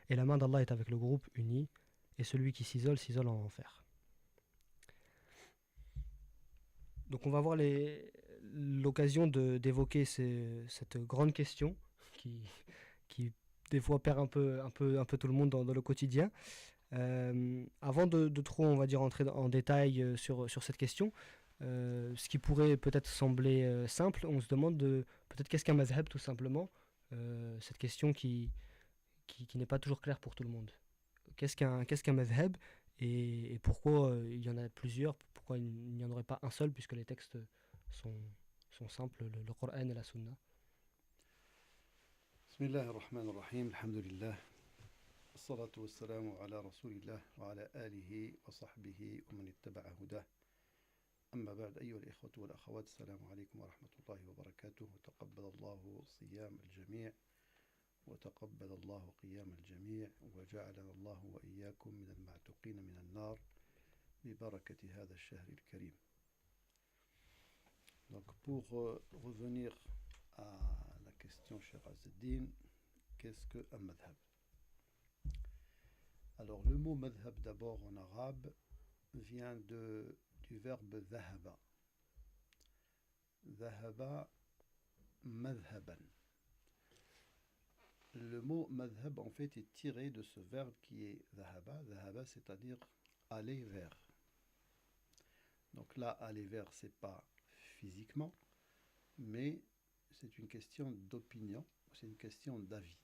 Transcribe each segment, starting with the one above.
et la main d'Allah est avec le groupe uni, et celui qui s'isole, s'isole en enfer. Donc on va avoir l'occasion d'évoquer cette grande question qui des fois perd un peu tout le monde dans le quotidien. Avant de trop, on va dire, entrer en détail sur cette question, ce qui pourrait peut-être sembler simple, on se demande peut-être qu'est-ce qu'un mazhab tout simplement. Cette question qui n'est pas toujours claire pour tout le monde. Qu'est-ce qu'un mazhab et pourquoi il y en a plusieurs, pourquoi il n'y en aurait pas un seul puisque les textes sont, sont simples, le Coran et la Sunna. Bismillah ar-Rahman ar-Rahim, alhamdulillah, salatu wassalamu ala rasulillah wa ala alihi wa sahbihi wa man ittaba'a hudah. أما بعد أيها الإخوة والأخوات السلام عليكم ورحمة الله وبركاته وتقبل الله صيام الجميع وتقبل الله قيام الجميع وجعلنا الله وإياكم من المعتقين من النار ببركة هذا الشهر الكريم. Donc pour revenir à la question cher Azzeddin, qu'est-ce qu'un madhab? Alors le mot madhab d'abord en arabe vient du verbe dhahaba. Dhahaba madhaban. Le mot madhab en fait est tiré de ce verbe qui est dhahaba. Dhahaba c'est-à-dire aller vers. Donc là aller vers c'est pas physiquement, mais c'est une question d'opinion, c'est une question d'avis.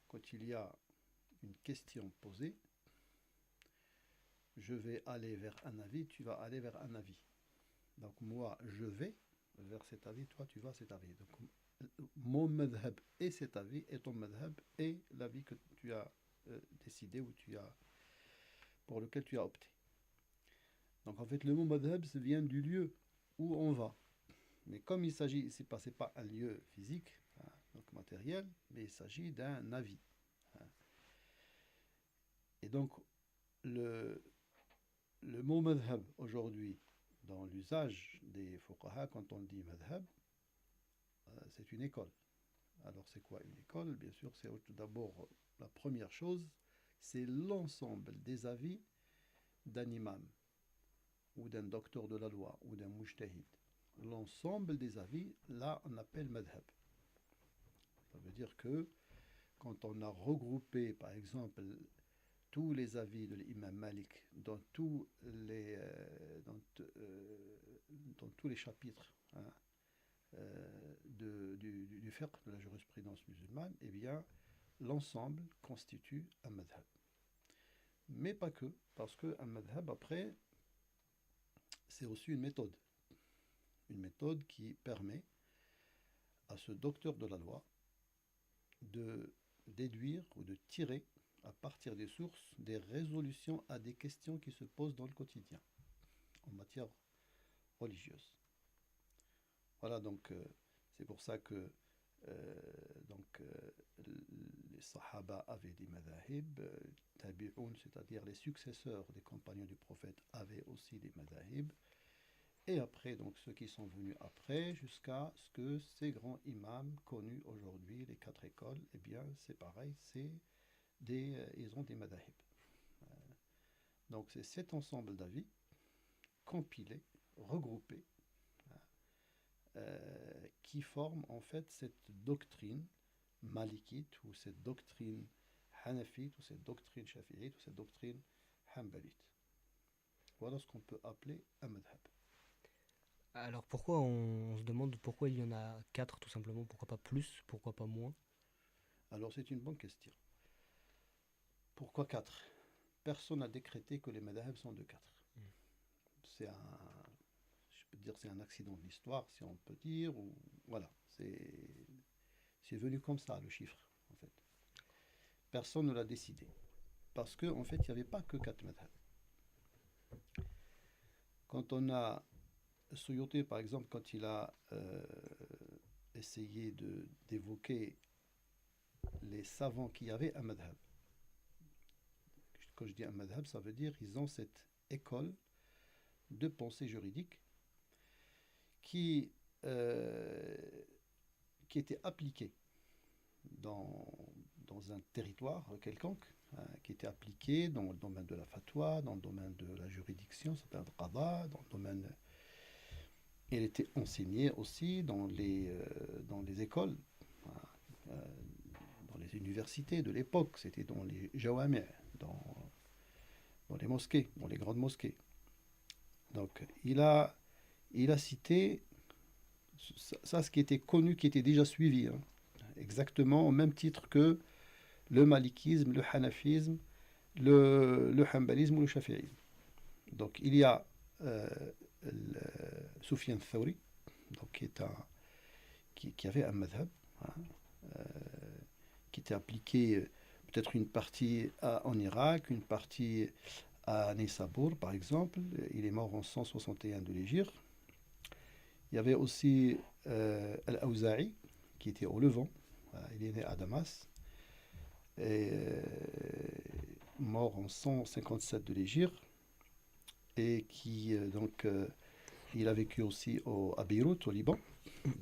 Quand il y a une question posée, je vais aller vers un avis, tu vas aller vers un avis. Donc moi, je vais vers cet avis, toi, tu vas vers cet avis. Donc mon madhab est cet avis, et ton madhab est l'avis que tu as décidé ou pour lequel tu as opté. Donc en fait, le mot madhab vient du lieu où on va. Mais comme il s'agit, c'est pas un lieu physique, hein, donc matériel, mais il s'agit d'un avis. Hein. Et donc, le mot madhab aujourd'hui, dans l'usage des fuqaha, quand on dit madhab, c'est une école. Alors c'est quoi une école? Bien sûr, c'est tout d'abord la première chose, c'est l'ensemble des avis d'un imam, ou d'un docteur de la loi, ou d'un mujtahid. L'ensemble des avis, là on appelle madhab. Ça veut dire que quand on a regroupé, par exemple, tous les avis de l'imam Malik dans tous les chapitres hein, du fiqh, de la jurisprudence musulmane, eh bien, l'ensemble constitue un madhab. Mais pas que, parce qu'un madhab, après, c'est aussi une méthode. Une méthode qui permet à ce docteur de la loi de déduire ou de tirer à partir des sources des résolutions à des questions qui se posent dans le quotidien en matière religieuse. Voilà, donc c'est pour ça que les Sahaba avaient des madhahib, tabi'un, c'est-à-dire les successeurs des compagnons du prophète avaient aussi des madhahib, et après, donc ceux qui sont venus après, jusqu'à ce que ces grands imams connus aujourd'hui, les 4 écoles, eh bien c'est pareil, ils ont des madhahib. Donc c'est cet ensemble d'avis compilés, regroupés, qui forment en fait cette doctrine malikite ou cette doctrine hanafite ou cette doctrine shafi'ite ou cette doctrine hanbalite. Voilà ce qu'on peut appeler un madhab. Alors pourquoi on se demande pourquoi il y en a 4 tout simplement, pourquoi pas plus, pourquoi pas moins? Alors c'est une bonne question. Pourquoi 4? Personne n'a décrété que les madhab sont de 4. C'est je peux dire c'est un accident de l'histoire, si on peut dire, ou voilà, c'est venu comme ça, le chiffre, en fait. Personne ne l'a décidé. Parce qu'en fait, il n'y avait pas que 4 madhab. Quand on a Suyuti, par exemple, quand il a essayé d'évoquer les savants qui avaient un madhab, quand je dis un madhab, ça veut dire qu'ils ont cette école de pensée juridique qui était appliquée dans dans un territoire quelconque, qui était appliquée dans le domaine de la fatwa, dans le domaine de la juridiction, c'est-à-dire le qada, dans le domaine. Elle était enseignée aussi dans les écoles, euh, dans les universités de l'époque, c'était dans les jawami', dans les mosquées, dans les grandes mosquées. Donc il a cité ça, ce qui était connu, qui était déjà suivi, hein, exactement au même titre que le malikisme, le hanafisme, le hanbalisme ou le shafi'isme. Donc il y a Soufiane Thauri, donc qui avait un madhab, hein, euh, qui était appliqué peut-être une partie en Irak, une partie à Neysabur par exemple. Il est mort en 161 de l'Hégire. Il y avait aussi Al-Awza'i qui était au Levant. Il est né à Damas. Et, mort en 157 de l'Hégire. Et qui il a vécu aussi à Beyrouth, au Liban.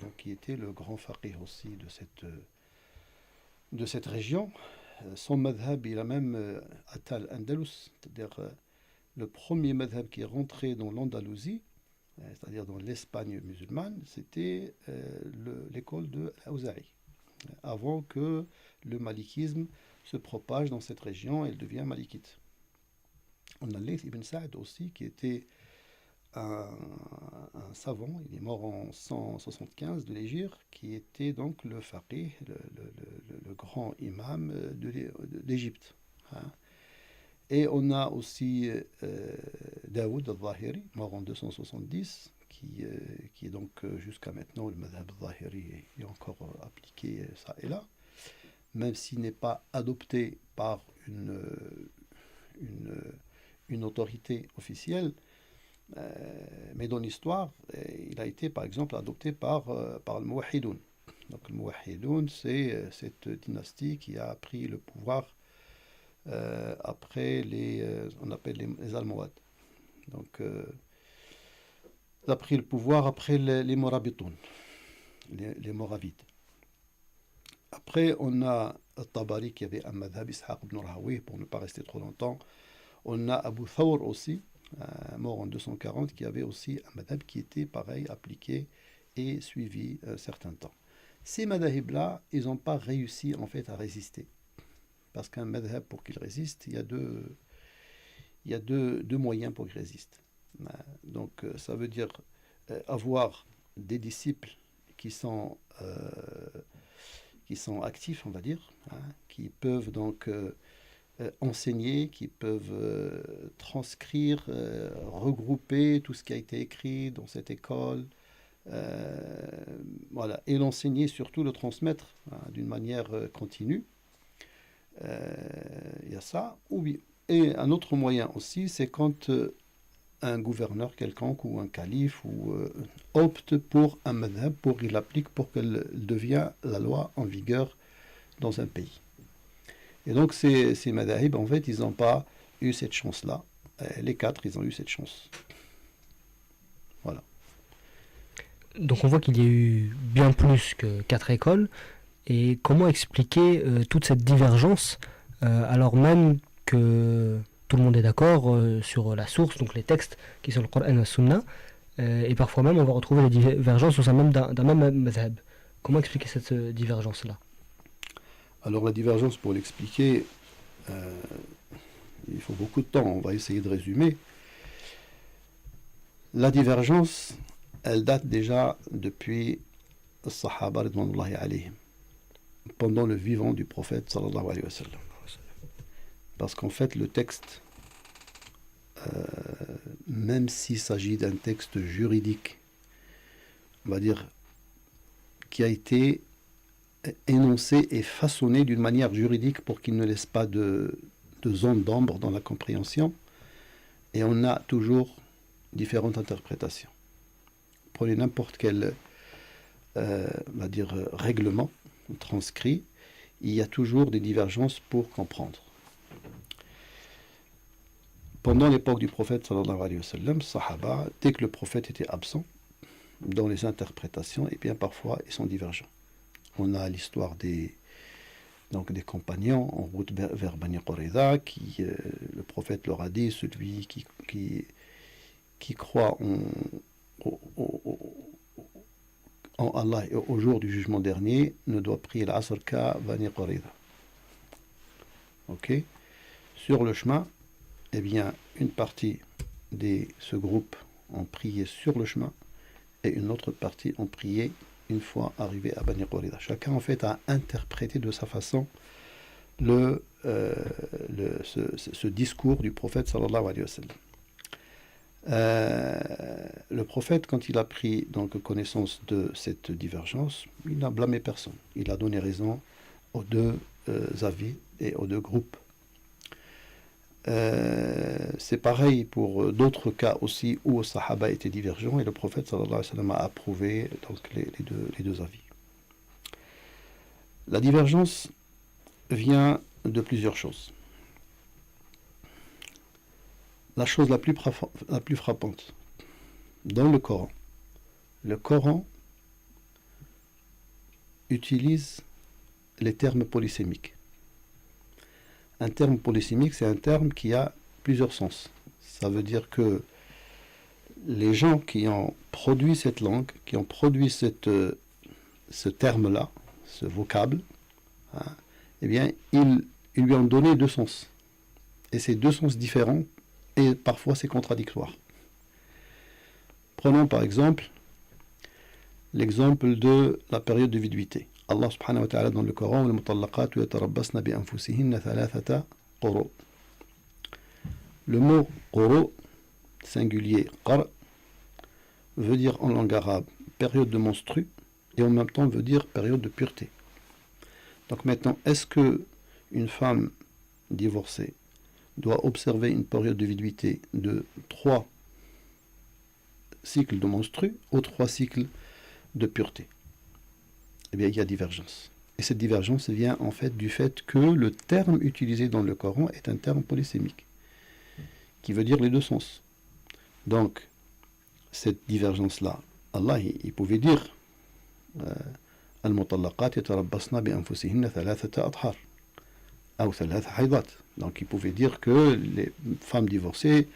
Donc qui était le grand faqih aussi de cette région. Son madhab, il a même atteint l'Andalus, c'est-à-dire le premier madhab qui est rentré dans l'Andalousie, c'est-à-dire dans l'Espagne musulmane, c'était l'école de l'Awza'i, avant que le malikisme se propage dans cette région et devient malikite. On a Layth ibn Sa'd aussi, qui était un savant, il est mort en 175 de l'Hégire, qui était donc le faqih, le grand imam d'Égypte. Hein. Et on a aussi Daoud al-Zahiri, mort en 270, qui est donc jusqu'à maintenant, le madhab al-Zahiri est encore appliqué ça et là, même s'il n'est pas adopté par une autorité officielle, mais dans l'histoire, il a été par exemple adopté par le Mouwahidoun. Donc le Mouwahidoun, c'est cette dynastie qui a pris le pouvoir après on appelle les Almohades. Donc il a pris le pouvoir après les Morabitoun, les Moravides. Après, on a Tabari qui avait un madhab, Ishaq ibn Rahawi, pour ne pas rester trop longtemps. On a Abu Thawr aussi, mort en 240, qui avait aussi un madhab qui était pareil, appliqué et suivi un certain temps. Ces madhab-là, ils n'ont pas réussi en fait à résister. Parce qu'un madhab, pour qu'il résiste, il y a deux moyens pour qu'il résiste. Donc ça veut dire avoir des disciples qui sont actifs, on va dire, hein, qui peuvent donc enseigner, qui peuvent transcrire, regrouper tout ce qui a été écrit dans cette école, voilà, et l'enseigner, surtout le transmettre hein, d'une manière continue. Il y a ça. Et un autre moyen aussi, c'est quand un gouverneur quelconque ou un calife opte pour un madhab, pour qu'il l'applique, pour qu'elle devienne la loi en vigueur dans un pays. Et donc ces madhahib, en fait, ils n'ont pas eu cette chance-là. Les quatre, ils ont eu cette chance. Voilà. Donc on voit qu'il y a eu bien plus que 4 écoles. Et comment expliquer toute cette divergence alors même que tout le monde est d'accord sur la source, donc les textes qui sont le Coran et la Sunna, et parfois même on va retrouver les divergences au sein même d'un même madhab. Comment expliquer cette divergence-là? Alors la divergence, pour l'expliquer, il faut beaucoup de temps, on va essayer de résumer. La divergence, elle date déjà depuis les Sahaba ridwanullahi alayhim, pendant le vivant du prophète sallallahu alayhi wa sallam. Parce qu'en fait, le texte, même s'il s'agit d'un texte juridique, on va dire, qui a été énoncé et façonné d'une manière juridique pour qu'il ne laisse pas de zone d'ombre dans la compréhension, et on a toujours différentes interprétations. Prenez n'importe quel on va dire, règlement transcrit, il y a toujours des divergences pour comprendre. Pendant l'époque du prophète sallallahu alayhi wa sallam, Sahaba, dès que le prophète était absent, dans les interprétations, et bien parfois ils sont divergents. On a l'histoire des donc des compagnons en route vers Bani Qurayza, le prophète leur a dit, celui qui croit en Allah et au jour du jugement dernier ne doit prier l'Asr qu'à Bani Qurayza. Ok. Sur le chemin, eh bien, une partie de ce groupe ont prié sur le chemin et une autre partie ont prié une fois arrivé à Bani Qurayza. Chacun en fait a interprété de sa façon ce discours du prophète sallallahu alayhi wa sallam. Le prophète, quand il a pris donc connaissance de cette divergence, il n'a blâmé personne. Il a donné raison aux deux avis et aux deux groupes. C'est pareil pour d'autres cas aussi où les Sahaba étaient divergents et le prophète sallallahu alayhi wa sallam a approuvé donc, les deux avis. La divergence vient de plusieurs choses. La chose la plus frappante dans le Coran utilise les termes polysémiques. Un terme polysémique, c'est un terme qui a plusieurs sens. Ça veut dire que les gens qui ont produit cette langue, qui ont produit ce terme-là, ce vocable, hein, eh bien, ils lui ont donné deux sens. Et ces deux sens différents, et parfois c'est contradictoire. Prenons par exemple l'exemple de la période de viduité. Allah subhanahu wa ta'ala dans le Coran, le mot quru, singulier qar, veut dire en langue arabe période de menstru et en même temps veut dire période de pureté. Donc maintenant, est-ce que une femme divorcée doit observer une période de viduité de 3 cycles de menstru ou 3 cycles de pureté? Eh bien, il y a divergence. Et cette divergence vient en fait du fait que le terme utilisé dans le Coran est un terme polysémique, qui veut dire les deux sens. Donc, cette divergence-là, Allah, il pouvait dire Al-Mutallaqat yatarabbasna bi anfusihinna thalathata adhar ou thalatha haydat. Donc, il pouvait dire que les femmes divorcées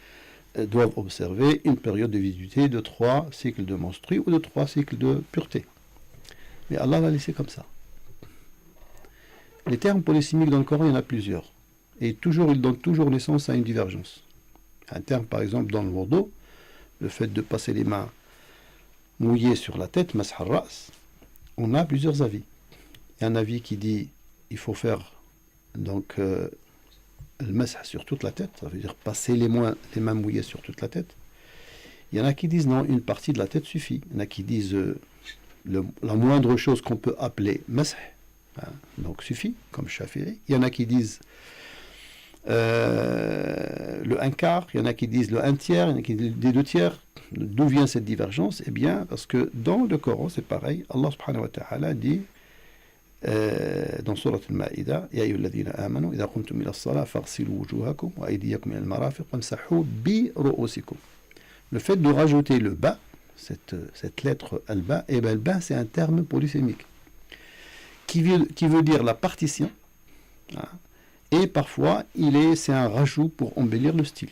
doivent observer une période de viduité de 3 cycles de menstru ou de 3 cycles de pureté. Mais Allah l'a laissé comme ça. Les termes polysémiques dans le Coran, il y en a plusieurs. Et toujours, ils donnent toujours naissance à une divergence. Un terme, par exemple, dans le wudu, le fait de passer les mains mouillées sur la tête, mas'h al-ra's, on a plusieurs avis. Il y a un avis qui dit il faut faire donc le mas'h sur toute la tête, ça veut dire passer les mains mouillées sur toute la tête. Il y en a qui disent non, une partie de la tête suffit. Il y en a qui disent la moindre chose qu'on peut appeler mas'h, hein, donc suffit, comme Shafi'i. Il y en a qui disent le 1/4, il y en a qui disent le 1/3, il y en a qui disent les 2/3. D'où vient cette divergence? Eh bien, parce que dans le Coran, c'est pareil. Allah subhanahu wa ta'ala dit dans Surat Al-Ma'ida, Ya ayyuhalladhina amanu, idha qumtum ila as-salah, faghsilu wujuhakum wa aydiyakum ila al-marafiq wamsahu bi ru'usikum. Le fait de rajouter le ba, cette lettre al-ba, et bien le ba c'est un terme polysémique qui veut dire la partition, hein, et parfois c'est un rajout pour embellir le style.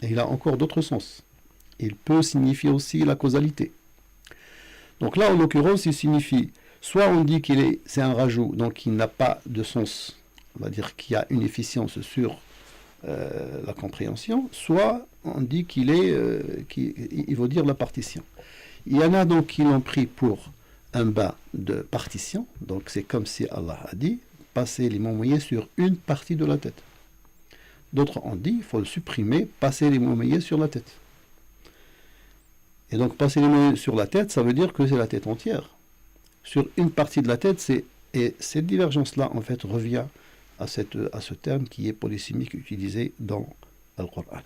Et il a encore d'autres sens. Il peut signifier aussi la causalité. Donc là, en l'occurrence, il signifie, soit on dit c'est un rajout, donc il n'a pas de sens, on va dire qu'il y a une efficience sur la compréhension, soit on dit qu'il veut dire la partition. Il y en a donc qui l'ont pris pour un bas de partition, donc c'est comme si Allah a dit, passer les mains mouillées sur une partie de la tête. D'autres ont dit, il faut le supprimer, passer les mains mouillées sur la tête. Et donc passer les mains sur la tête, ça veut dire que c'est la tête entière. Sur une partie de la tête, et cette divergence-là, en fait, revient à ce terme qui est polysémique utilisé dans le Coran.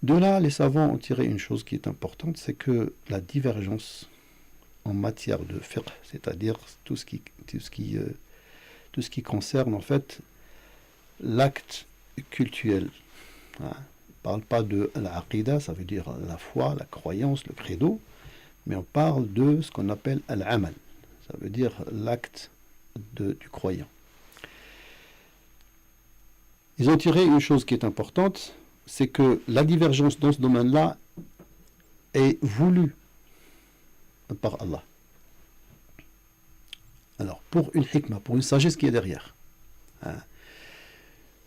De là, les savants ont tiré une chose qui est importante, c'est que la divergence en matière de fiqh, c'est-à-dire tout ce qui concerne en fait l'acte cultuel. Hein. On ne parle pas de l'aqida, ça veut dire la foi, la croyance, le credo, mais on parle de ce qu'on appelle al-amal, ça veut dire l'acte du croyant. Ils ont tiré une chose qui est importante, c'est que la divergence dans ce domaine-là est voulue par Allah. Alors, pour une hikmah, pour une sagesse qui est derrière.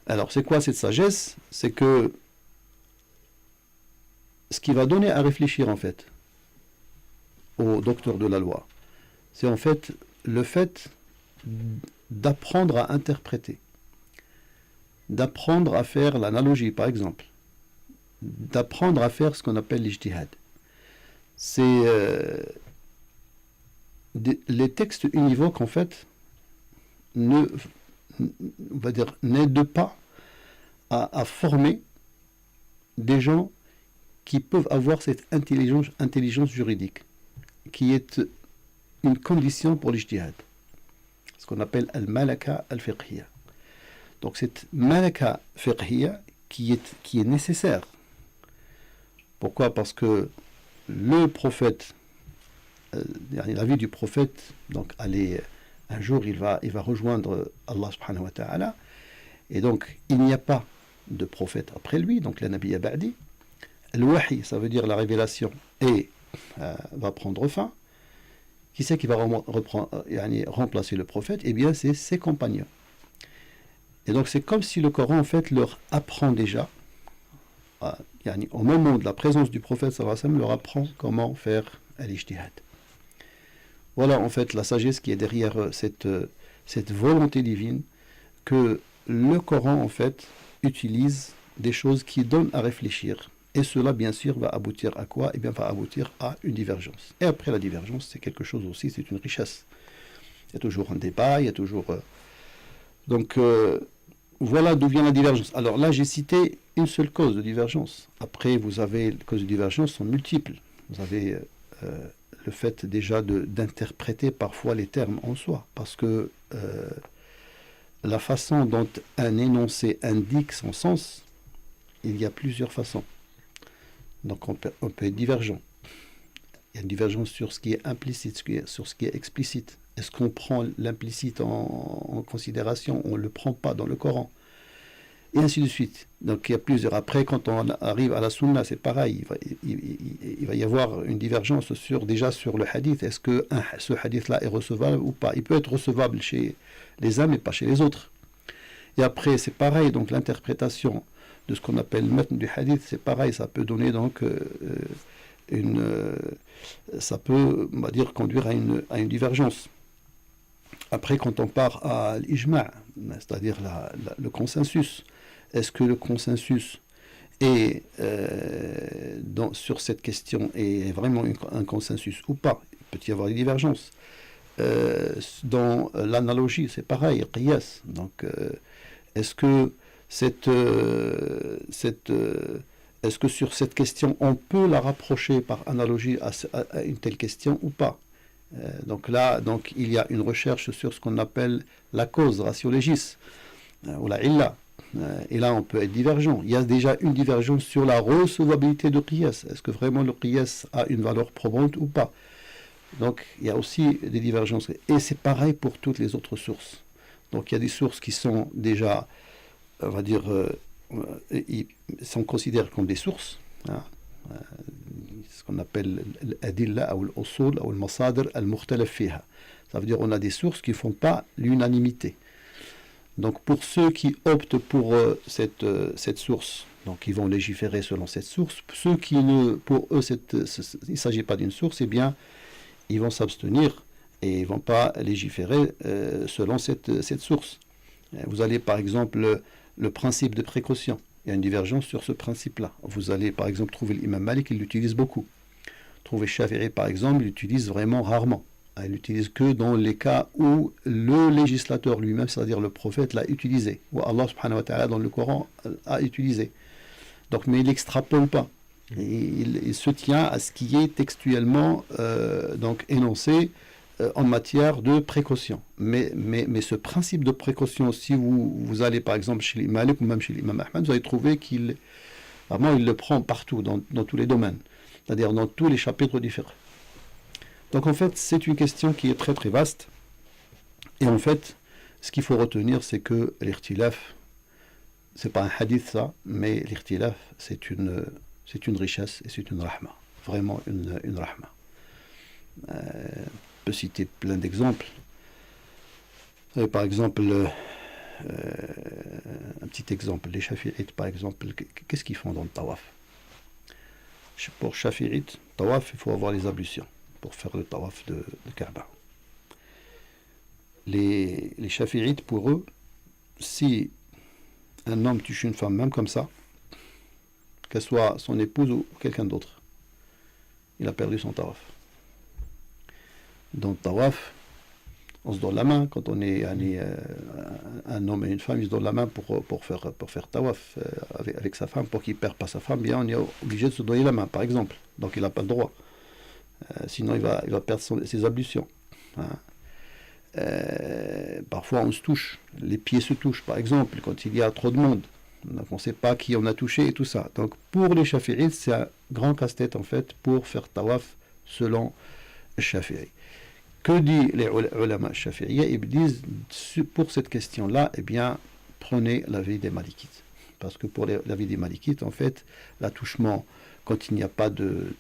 Alors, c'est quoi cette sagesse? C'est que ce qui va donner à réfléchir, en fait, au docteur de la loi, c'est en fait le fait d'apprendre à interpréter, d'apprendre à faire l'analogie, par exemple, d'apprendre à faire ce qu'on appelle l'ijtihad. C'est les textes univoques, en fait, on va dire, n'aident pas à former des gens qui peuvent avoir cette intelligence juridique, qui est une condition pour l'ijtihad, ce qu'on appelle al-malaka al-fiqhiyya. Donc cette malaka fiqhiyya qui est nécessaire. Pourquoi? Parce que le prophète, la vie du prophète, donc un jour il va rejoindre Allah subhanahu wa ta'ala, et donc il n'y a pas de prophète après lui, donc la Nabiyya ba'di. Al-wahi, ça veut dire la révélation, et va prendre fin. Qui c'est qui va remplacer le prophète? Eh bien, c'est ses compagnons. Et donc, c'est comme si le Coran, en fait, leur apprend déjà, au moment de la présence du prophète, sallallahu alayhi wa sallam, leur apprend comment faire l'ijtihad. Voilà, en fait, la sagesse qui est derrière cette volonté divine, que le Coran, en fait, utilise des choses qui donnent à réfléchir. Et cela, bien sûr, va aboutir à quoi? Eh bien, va aboutir à une divergence. Et après la divergence, c'est quelque chose aussi, c'est une richesse. Il y a toujours un débat, il y a toujours... Donc, voilà d'où vient la divergence. Alors là, j'ai cité une seule cause de divergence. Après, vous avez... Les causes de divergence sont multiples. Vous avez le fait déjà d'interpréter parfois les termes en soi. Parce que la façon dont un énoncé indique son sens, il y a plusieurs façons. Donc on peut être divergent. Il y a une divergence sur ce qui est implicite, sur ce qui est explicite. Est-ce qu'on prend l'implicite en considération? On ne le prend pas dans le Coran. Et ainsi de suite. Donc il y a plusieurs. Après, quand on arrive à la sunna, c'est pareil. Il va y avoir une divergence déjà sur le hadith. Est-ce que ce hadith-là est recevable ou pas? Il peut être recevable chez les uns, mais pas chez les autres. Et après, c'est pareil. Donc l'interprétation de ce qu'on appelle le matn du hadith, c'est pareil, ça peut donner donc ça peut, on va dire, conduire à une divergence. Après, quand on part à l'ijma', c'est-à-dire le consensus, est-ce que le consensus est sur cette question est vraiment un consensus ou pas? Il peut y avoir des divergences. Dans l'analogie, c'est pareil, qiyas. Donc, est-ce que est-ce que sur cette question, on peut la rapprocher par analogie à une telle question ou pas? Donc là, il y a une recherche sur ce qu'on appelle la cause, ratio legis, ou la illa. Et là, on peut être divergent. Il y a déjà une divergence sur la recevabilité de qiyas. Est-ce que vraiment le qiyas a une valeur probante ou pas? Donc, il y a aussi des divergences. Et c'est pareil pour toutes les autres sources. Donc, il y a des sources qui sont déjà... on va dire, sont considérés comme des sources, ce qu'on appelle l'adilla ou l'usul ou al-masadir al-mukhtalaf fiha. Ça veut dire qu'on a des sources qui ne font pas l'unanimité. Donc pour ceux qui optent pour cette source, donc ils vont légiférer selon cette source. Ceux qui pour eux, il ne s'agit pas d'une source, eh bien, ils vont s'abstenir et ils ne vont pas légiférer selon cette source. Vous allez par exemple... le principe de précaution. Il y a une divergence sur ce principe-là. Vous allez, par exemple, trouver l'imam Malik, il l'utilise beaucoup. Trouver Shafi'i, par exemple, il l'utilise vraiment rarement. Il l'utilise que dans les cas où le législateur lui-même, c'est-à-dire le prophète, l'a utilisé. Ou Allah subhanahu wa ta'ala, dans le Coran, a utilisé. Donc, mais il n'extrapole pas. Il se tient à ce qui est textuellement donc énoncé en matière de précaution. Mais ce principe de précaution, si vous allez par exemple chez l'imam Malik ou même chez l'imam Ahmad, vous allez trouver qu'il le prend partout, dans tous les domaines, c'est-à-dire dans tous les chapitres différents. Donc en fait, c'est une question qui est très très vaste. Et en fait, ce qu'il faut retenir, c'est que l'irtilaf, c'est pas un hadith ça, mais l'irtilaf, c'est une richesse et c'est une rahma. Vraiment une rahma. On peut citer plein d'exemples. Par exemple, un petit exemple, les shafi'ites par exemple, qu'est-ce qu'ils font dans le tawaf? Pour shafi'ites, tawaf, il faut avoir les ablutions pour faire le tawaf de Kaaba. Les shafi'ites, pour eux, si un homme touche une femme, même comme ça, qu'elle soit son épouse ou quelqu'un d'autre, il a perdu son tawaf. Dans le tawaf, on se donne la main quand on est un homme et une femme, ils se donnent la main pour faire tawaf avec sa femme, pour qu'il ne perde pas sa femme. Bien, on est obligé de se donner la main, par exemple. Donc il n'a pas le droit. Sinon, il va perdre ses ablutions. Hein. Parfois, on se touche. Les pieds se touchent, par exemple, quand il y a trop de monde. Donc, on ne sait pas qui on a touché et tout ça. Donc, pour les shafi'ites, c'est un grand casse-tête, en fait, pour faire tawaf selon Shafi'i. Que dit les ulama shafi'iyya? Ils disent, pour cette question-là, eh bien, prenez l'avis des malikites. Parce que pour l'avis des malikites, en fait, l'attouchement, quand il n'y a pas de...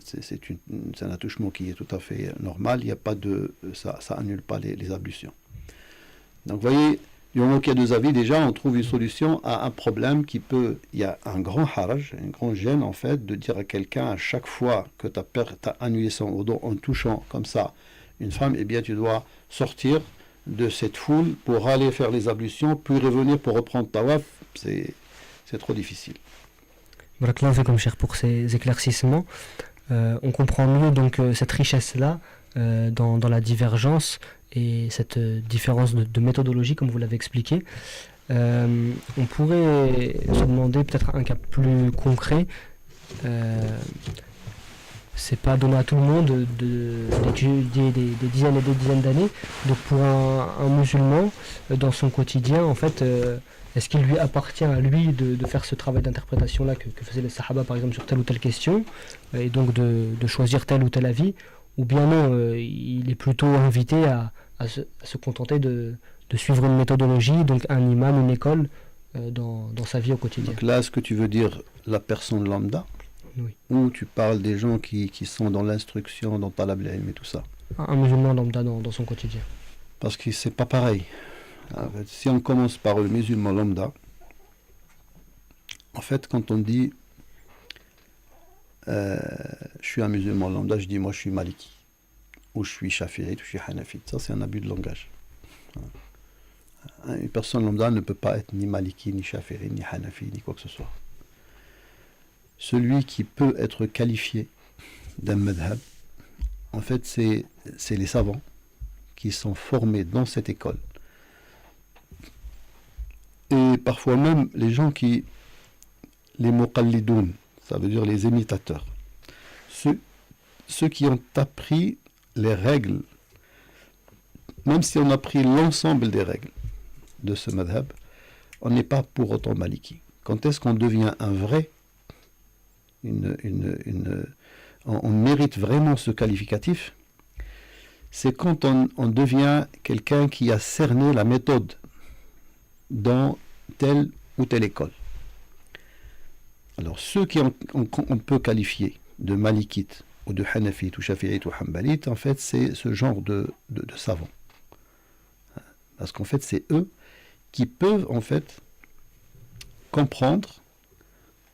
C'est un attouchement qui est tout à fait normal, il n'y a pas de... Ça annule pas les ablutions. Donc, vous voyez, du moment qu'il y a deux avis, déjà, on trouve une solution à un problème qui peut... Il y a un grand haraj, un grand gêne, en fait, de dire à quelqu'un, à chaque fois que tu as annulé son wudu en touchant comme ça une femme, eh bien, tu dois sortir de cette foule pour aller faire les ablutions, puis revenir pour reprendre tawaf. C'est trop difficile. Barakallahu fikum, cher, pour ces éclaircissements. On comprend mieux donc cette richesse-là dans la divergence et cette différence de méthodologie, comme vous l'avez expliqué. On pourrait se demander peut-être un cas plus concret. C'est pas donné à tout le monde d'étudier des dizaines et des dizaines d'années. Donc pour un musulman, dans son quotidien, en fait, est-ce qu'il lui appartient à lui de faire ce travail d'interprétation-là que faisaient les sahaba, par exemple, sur telle ou telle question, et donc de choisir tel ou tel avis, ou bien non, il est plutôt invité à se contenter de suivre une méthodologie, donc un imam, une école, dans sa vie au quotidien. Donc là, est-ce que tu veux dire la personne lambda? Oui. Ou tu parles des gens qui sont dans l'instruction, dans talab al-ilm et tout ça? Un musulman lambda dans son quotidien. Parce que c'est pas pareil. En fait, si on commence par le musulman lambda, en fait, quand on dit je suis un musulman lambda, je dis moi je suis maliki, ou je suis shafi'ite, ou je suis hanafite. Ça, c'est un abus de langage. Une personne lambda ne peut pas être ni maliki, ni shafi'i, ni hanafi, ni quoi que ce soit. Celui qui peut être qualifié d'un madhab, en fait, c'est les savants qui sont formés dans cette école. Et parfois même les gens les muqallidoun, ça veut dire les imitateurs, ceux qui ont appris les règles, même si on a pris l'ensemble des règles de ce madhab, on n'est pas pour autant maliki. Quand est-ce qu'on devient un vrai, on mérite vraiment ce qualificatif? C'est quand on devient quelqu'un qui a cerné la méthode dans telle ou telle école. Alors ceux on peut qualifier de malikites ou de hanafites ou shafi'ites ou hanbalites, en fait c'est ce genre de savants. Parce qu'en fait c'est eux qui peuvent en fait comprendre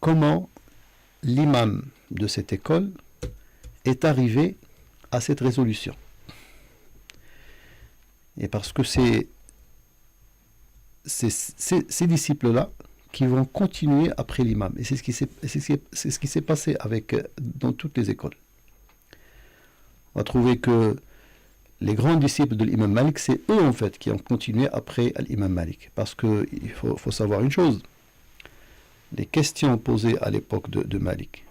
comment l'imam de cette école est arrivé à cette résolution. Et parce que c'est ces disciples-là qui vont continuer après l'imam. Et c'est ce qui s'est passé dans toutes les écoles. On va trouver que les grands disciples de l'imam Malik, c'est eux en fait qui ont continué après l'imam Malik. Parce qu'il faut savoir une chose. Les questions posées à l'époque de Malik.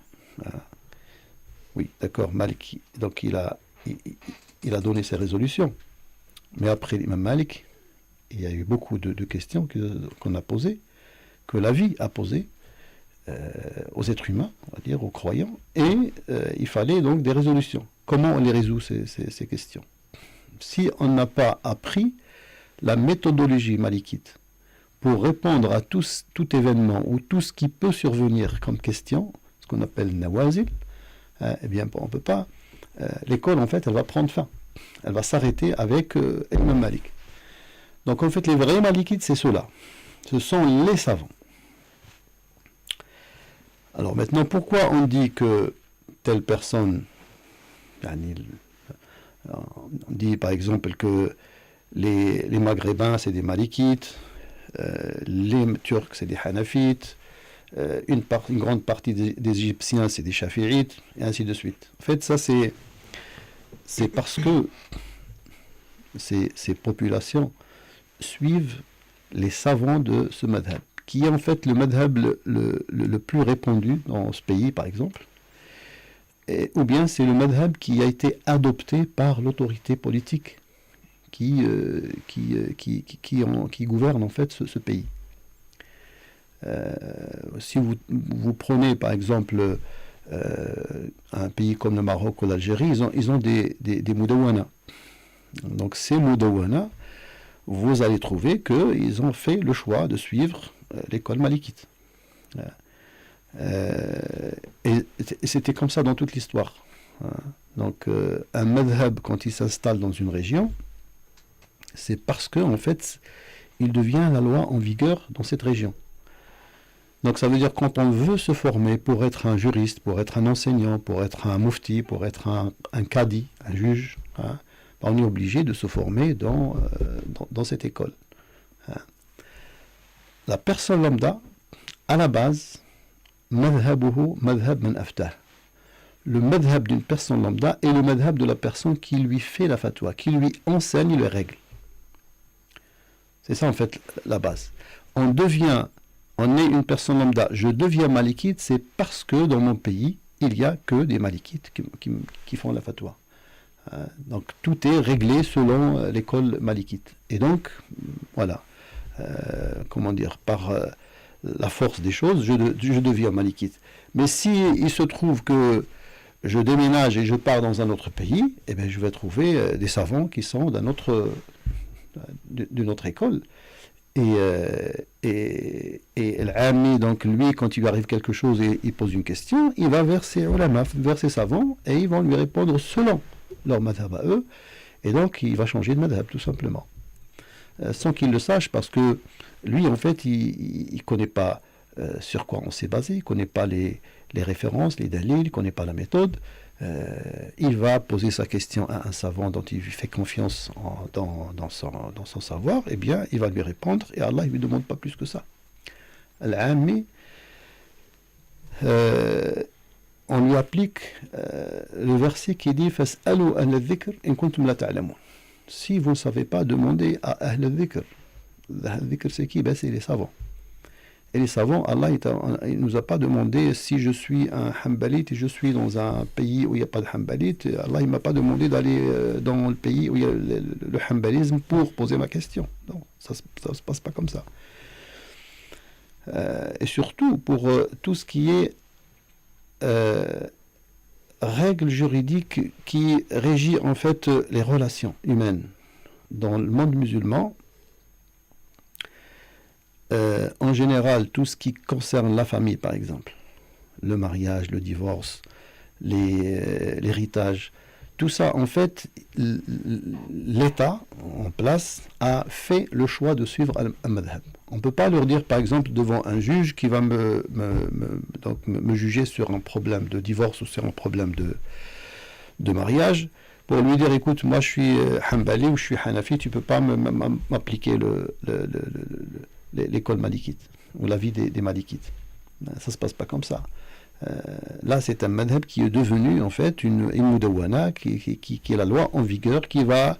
Oui, d'accord, Malik, donc il a donné ses résolutions. Mais après l'imam Malik, il y a eu beaucoup de questions qu'on a posées, que la vie a posées aux êtres humains, on va dire, aux croyants, et il fallait donc des résolutions. Comment on les résout, ces questions? Si on n'a pas appris la méthodologie malikite pour répondre à tout événement ou tout ce qui peut survenir comme question, ce qu'on appelle nawazil, eh bien on ne peut pas. L'école, en fait, elle va prendre fin. Elle va s'arrêter avec Imam Malik. Donc, en fait, les vrais malikites, c'est ceux-là. Ce sont les savants. Alors maintenant, pourquoi on dit que telle personne, on dit par exemple que les Maghrébins, c'est des Malikites, les Turcs, c'est des Hanafites, une grande partie des Égyptiens, c'est des Shafi'ites, et ainsi de suite. En fait, ça, c'est parce que ces populations suivent les savants de ce madhab, qui est en fait le madhab le plus répandu dans ce pays, par exemple, ou bien c'est le madhab qui a été adopté par l'autorité politique qui gouverne en fait ce pays. Si vous prenez par exemple un pays comme le Maroc ou l'Algérie, ils ont des mudawwana. Donc ces mudawwana, vous allez trouver qu'ils ont fait le choix de suivre l'école malikite. Et c'était comme ça dans toute l'histoire. Donc un madhab, quand il s'installe dans une région, c'est parce que en fait, il devient la loi en vigueur dans cette région. Donc ça veut dire quand on veut se former pour être un juriste, pour être un enseignant, pour être un mufti, pour être un qadi, un juge, on est obligé de se former dans cette école. La personne lambda, à la base, madhabuhu madhab man aftah. Le madhab d'une personne lambda est le madhab de la personne qui lui fait la fatwa, qui lui enseigne les règles. C'est ça en fait la base. On est une personne lambda, je deviens malikite, c'est parce que dans mon pays, il n'y a que des malikites qui font la fatwa. Donc tout est réglé selon l'école malikite. Et donc, voilà, par la force des choses, je deviens malikite. Mais si il se trouve que je déménage et je pars dans un autre pays, eh bien, je vais trouver des savants qui sont d'une autre école. Et l'ami, donc lui, quand il lui arrive quelque chose et il pose une question, il va vers ses ulama, vers ses savants, et ils vont lui répondre selon leur madhab à eux, et donc il va changer de madhab tout simplement. Sans qu'il le sache, parce que lui, en fait, il ne connaît pas sur quoi on s'est basé, il ne connaît pas les références, les dalils, il ne connaît pas la méthode. Il va poser sa question à un savant dont il lui fait confiance dans son savoir, eh bien, il va lui répondre, et Allah ne lui demande pas plus que ça. Al-Ammi, on lui applique le verset qui dit « Fas'alu ahla dhikr in kuntum la ta'lamun ». Si vous ne savez pas, demandez à ahla dhikr. Ahla dhikr, c'est qui? C'est les savants. Et les savants, Allah ne nous a pas demandé si je suis un Hanbalite et je suis dans un pays où il n'y a pas de Hanbalite. Allah ne m'a pas demandé d'aller dans le pays où il y a le Hanbalisme pour poser ma question. Non, ça ne se passe pas comme ça. Et surtout pour tout ce qui est règles juridiques qui régit en fait les relations humaines. Dans le monde musulman, en général, tout ce qui concerne la famille, par exemple, le mariage, le divorce, l'héritage, tout ça, en fait, l'État en place a fait le choix de suivre un madhab. On ne peut pas leur dire, par exemple, devant un juge qui va me juger sur un problème de divorce ou sur un problème de mariage, pour lui dire, écoute, moi je suis Hanbali ou je suis Hanafi, tu ne peux pas m'appliquer l'école malikite ou la vie des malikites. Ça ne se passe pas comme ça. Là, c'est un madhab qui est devenu en fait une mudawwana qui est la loi en vigueur qui va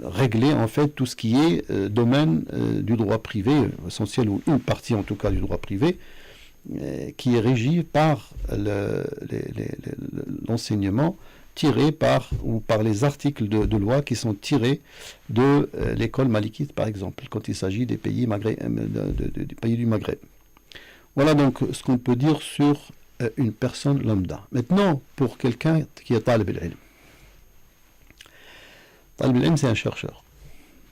régler en fait tout ce qui est domaine du droit privé, essentiel ou une partie en tout cas du droit privé, qui est régi par l'enseignement tiré par les articles de loi qui sont tirés de l'école malikite, par exemple, quand il s'agit des pays, des pays du Maghreb. Voilà donc ce qu'on peut dire sur une personne lambda. Maintenant, pour quelqu'un qui est talib al-ilm. Talib al-ilm, c'est un chercheur.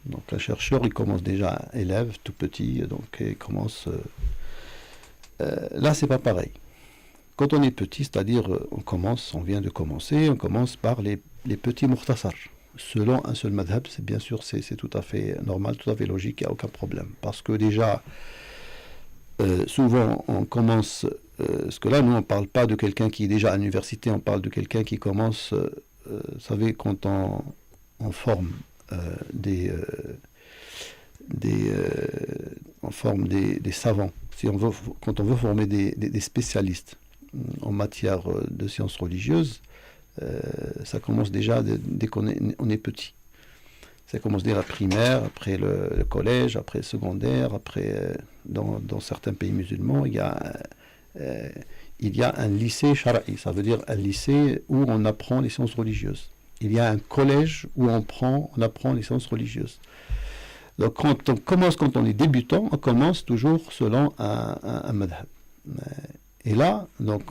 Donc un chercheur, il commence déjà élève, tout petit, donc il commence... là, c'est pas pareil. Quand on est petit, c'est-à-dire on vient de commencer, on commence par les petits mukhtasar. Selon un seul madhab, c'est bien sûr, c'est tout à fait normal, tout à fait logique, il n'y a aucun problème. Parce que déjà, souvent, on commence... parce que là, nous, on ne parle pas de quelqu'un qui est déjà à l'université, on parle de quelqu'un qui commence... vous savez, quand on forme on forme des savants, quand on veut former des spécialistes en matière de sciences religieuses, ça commence déjà dès qu'on est petit. Ça commence dès la primaire, après le collège, après le secondaire, après, dans certains pays musulmans, il y a un lycée shara'i, ça veut dire un lycée où on apprend les sciences religieuses. Il y a un collège où on apprend les sciences religieuses. Donc quand on est débutant, on commence toujours selon un madhab. Et là, donc,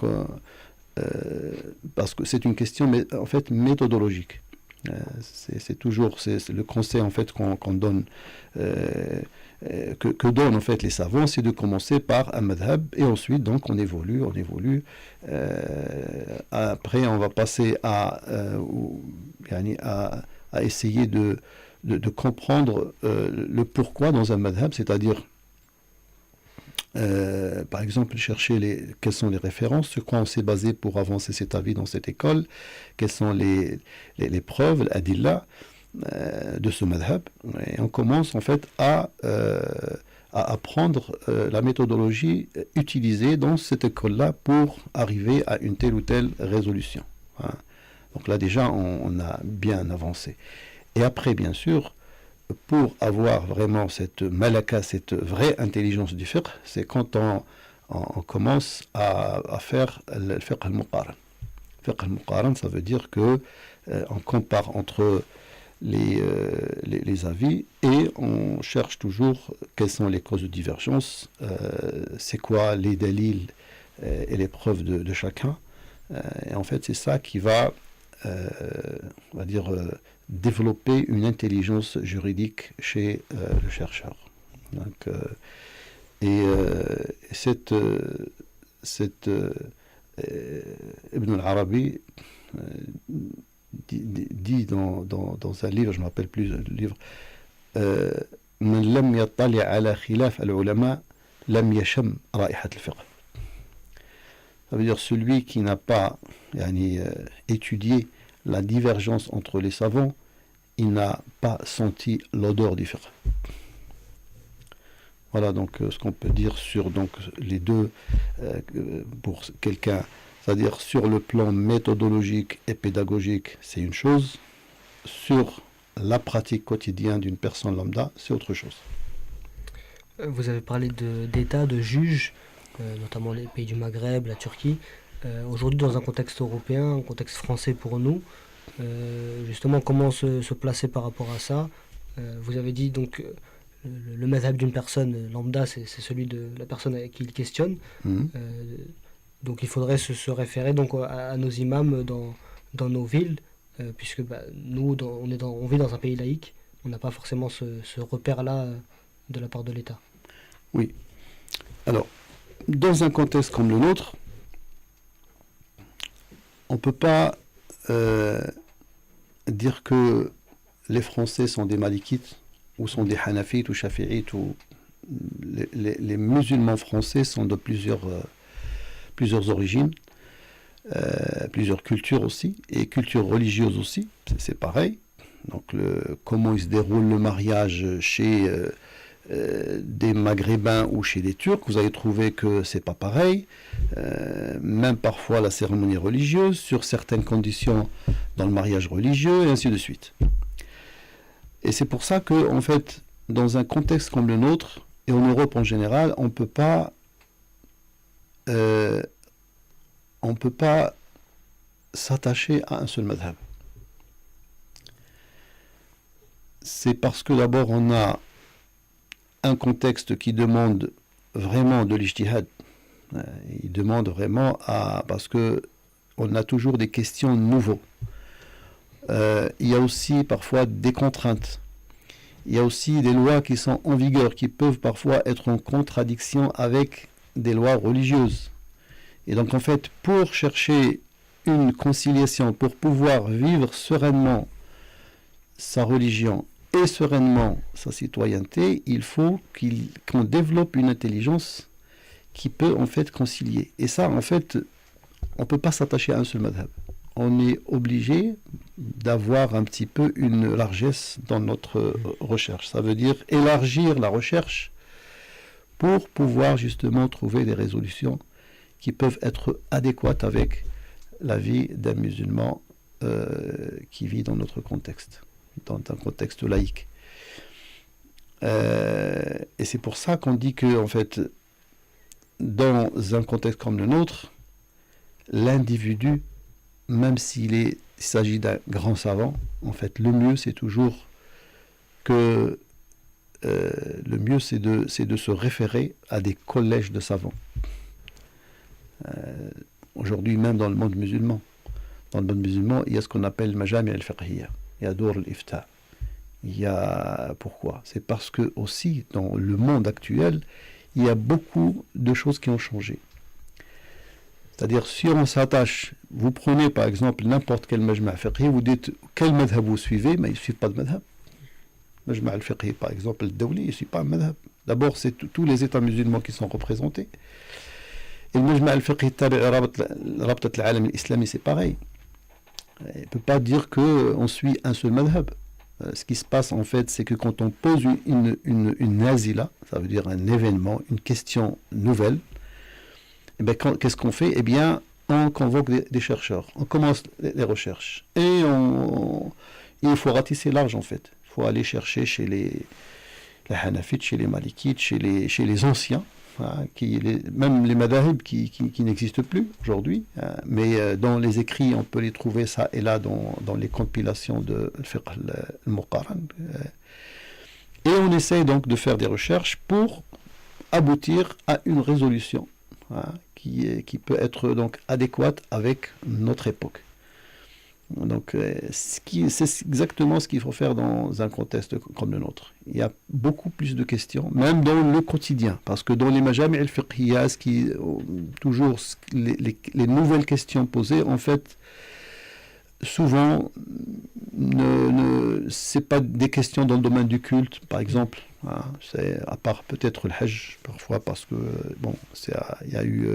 parce que c'est une question en fait méthodologique. C'est le conseil en fait qu'on donne, que donnent en fait les savants, c'est de commencer par un madhab et ensuite donc on évolue. Après on va passer à essayer de comprendre le pourquoi dans un madhab, c'est-à-dire par exemple chercher quelles sont les références, sur quoi on s'est basé pour avancer cet avis dans cette école, quelles sont les preuves, l'adilla de ce madhab, et on commence en fait à apprendre la méthodologie utilisée dans cette école-là pour arriver à une telle ou telle résolution. Hein. Donc là déjà on a bien avancé. Et après bien sûr, pour avoir vraiment cette malaka, cette vraie intelligence du fiqh, c'est quand on commence à faire le fiqh al-muqaran. Le fiqh al-muqaran, ça veut dire que on compare entre les avis et on cherche toujours quelles sont les causes de divergence, c'est quoi les dalils et les preuves de chacun. Et en fait, c'est ça qui va, on va dire, développer une intelligence juridique chez le chercheur. Donc, Ibn al-Arabi dit dans un livre, je ne me rappelle plus le livre, من لم يطلع على خلاف العلماء لم يشم رائحة الفقه. Ça veut dire celui qui n'a pas étudié la divergence entre les savants, il n'a pas senti l'odeur du fiqh. Voilà donc ce qu'on peut dire sur donc, les deux pour quelqu'un, c'est-à-dire sur le plan méthodologique et pédagogique, c'est une chose, sur la pratique quotidienne d'une personne lambda, c'est autre chose. Vous avez parlé d'État, de juges, notamment les pays du Maghreb, la Turquie. Aujourd'hui, dans un contexte européen, un contexte français pour nous, justement, comment se placer par rapport à ça? Vous avez dit donc le madhab d'une personne lambda, c'est celui de la personne avec qui il questionne. Donc il faudrait se référer donc à nos imams dans nos villes, puisque nous, on vit dans un pays laïque, on n'a pas forcément ce repère-là de la part de l'État. Oui. Alors, dans un contexte comme le nôtre, on ne peut pas dire que les Français sont des malikites ou sont des hanafites ou shafi'ites ou les musulmans français sont de plusieurs origines, plusieurs cultures aussi et cultures religieuses aussi, c'est pareil. Donc comment il se déroule le mariage chez des Maghrébins ou chez des Turcs, vous allez trouver que c'est pas pareil. Même parfois la cérémonie religieuse, sur certaines conditions dans le mariage religieux, et ainsi de suite. Et c'est pour ça que, en fait, dans un contexte comme le nôtre, et en Europe en général, on ne peut pas s'attacher à un seul madhab. C'est parce que d'abord on a un contexte qui demande vraiment de l'ijtihad, Il demande vraiment à... Parce que on a toujours des questions nouveaux. Il y a aussi parfois des contraintes. Il y a aussi des lois qui sont en vigueur, qui peuvent parfois être en contradiction avec des lois religieuses. Et donc en fait, pour chercher une conciliation, pour pouvoir vivre sereinement sa religion et sereinement sa citoyenneté, il faut qu'on développe une intelligence qui peut en fait concilier. Et ça, en fait, on ne peut pas s'attacher à un seul madhab. On est obligé d'avoir un petit peu une largesse dans notre recherche. Ça veut dire élargir la recherche pour pouvoir justement trouver des résolutions qui peuvent être adéquates avec la vie d'un musulman qui vit dans notre contexte, dans un contexte laïque. Et c'est pour ça qu'on dit que, en fait, dans un contexte comme le nôtre, l'individu, même s'il s'agit d'un grand savant, en fait, le mieux c'est toujours que le mieux c'est de se référer à des collèges de savants. Aujourd'hui, même dans le monde musulman, il y a ce qu'on appelle Majami al-Fiqhiyya, il y a Dour al-Ifta. Il y a pourquoi? C'est parce que aussi dans le monde actuel, il y a beaucoup de choses qui ont changé. C'est-à-dire, si on s'attache, vous prenez par exemple n'importe quel majma' fiqhi, vous dites quel madhab vous suivez, mais il ne suit pas de madhab. Majma' al-fiqhi, par exemple, le Dawli, il ne suit pas un madhab. D'abord, c'est tous les États musulmans qui sont représentés. Et le majma' al-fiqhi, Rabtat al-Alam al-Islami, c'est pareil. On ne peut pas dire qu'on suit un seul madhab. Ce qui se passe en fait, c'est que quand on pose une nazila, ça veut dire un événement, une question nouvelle, et bien, qu'est-ce qu'on fait? Eh bien, on convoque des chercheurs, on commence les recherches. Et il faut ratisser large en fait. Il faut aller chercher chez les Hanafites, chez les Malikites, chez les anciens, hein, même les madahib qui n'existent plus aujourd'hui. Hein, mais dans les écrits, on peut les trouver ça et là dans les compilations de Fiqh al-Muqaran. Et on essaye donc de faire des recherches pour aboutir à une résolution. Hein, qui peut être donc adéquate avec notre époque. Donc, c'est exactement ce qu'il faut faire dans un contexte comme le nôtre. Il y a beaucoup plus de questions, même dans le quotidien, parce que dans les majami' al-fiqhiyya, toujours les nouvelles questions posées, en fait, souvent, c'est pas des questions dans le domaine du culte, par exemple. Hein, c'est à part peut-être le hajj parfois parce que bon, il y a eu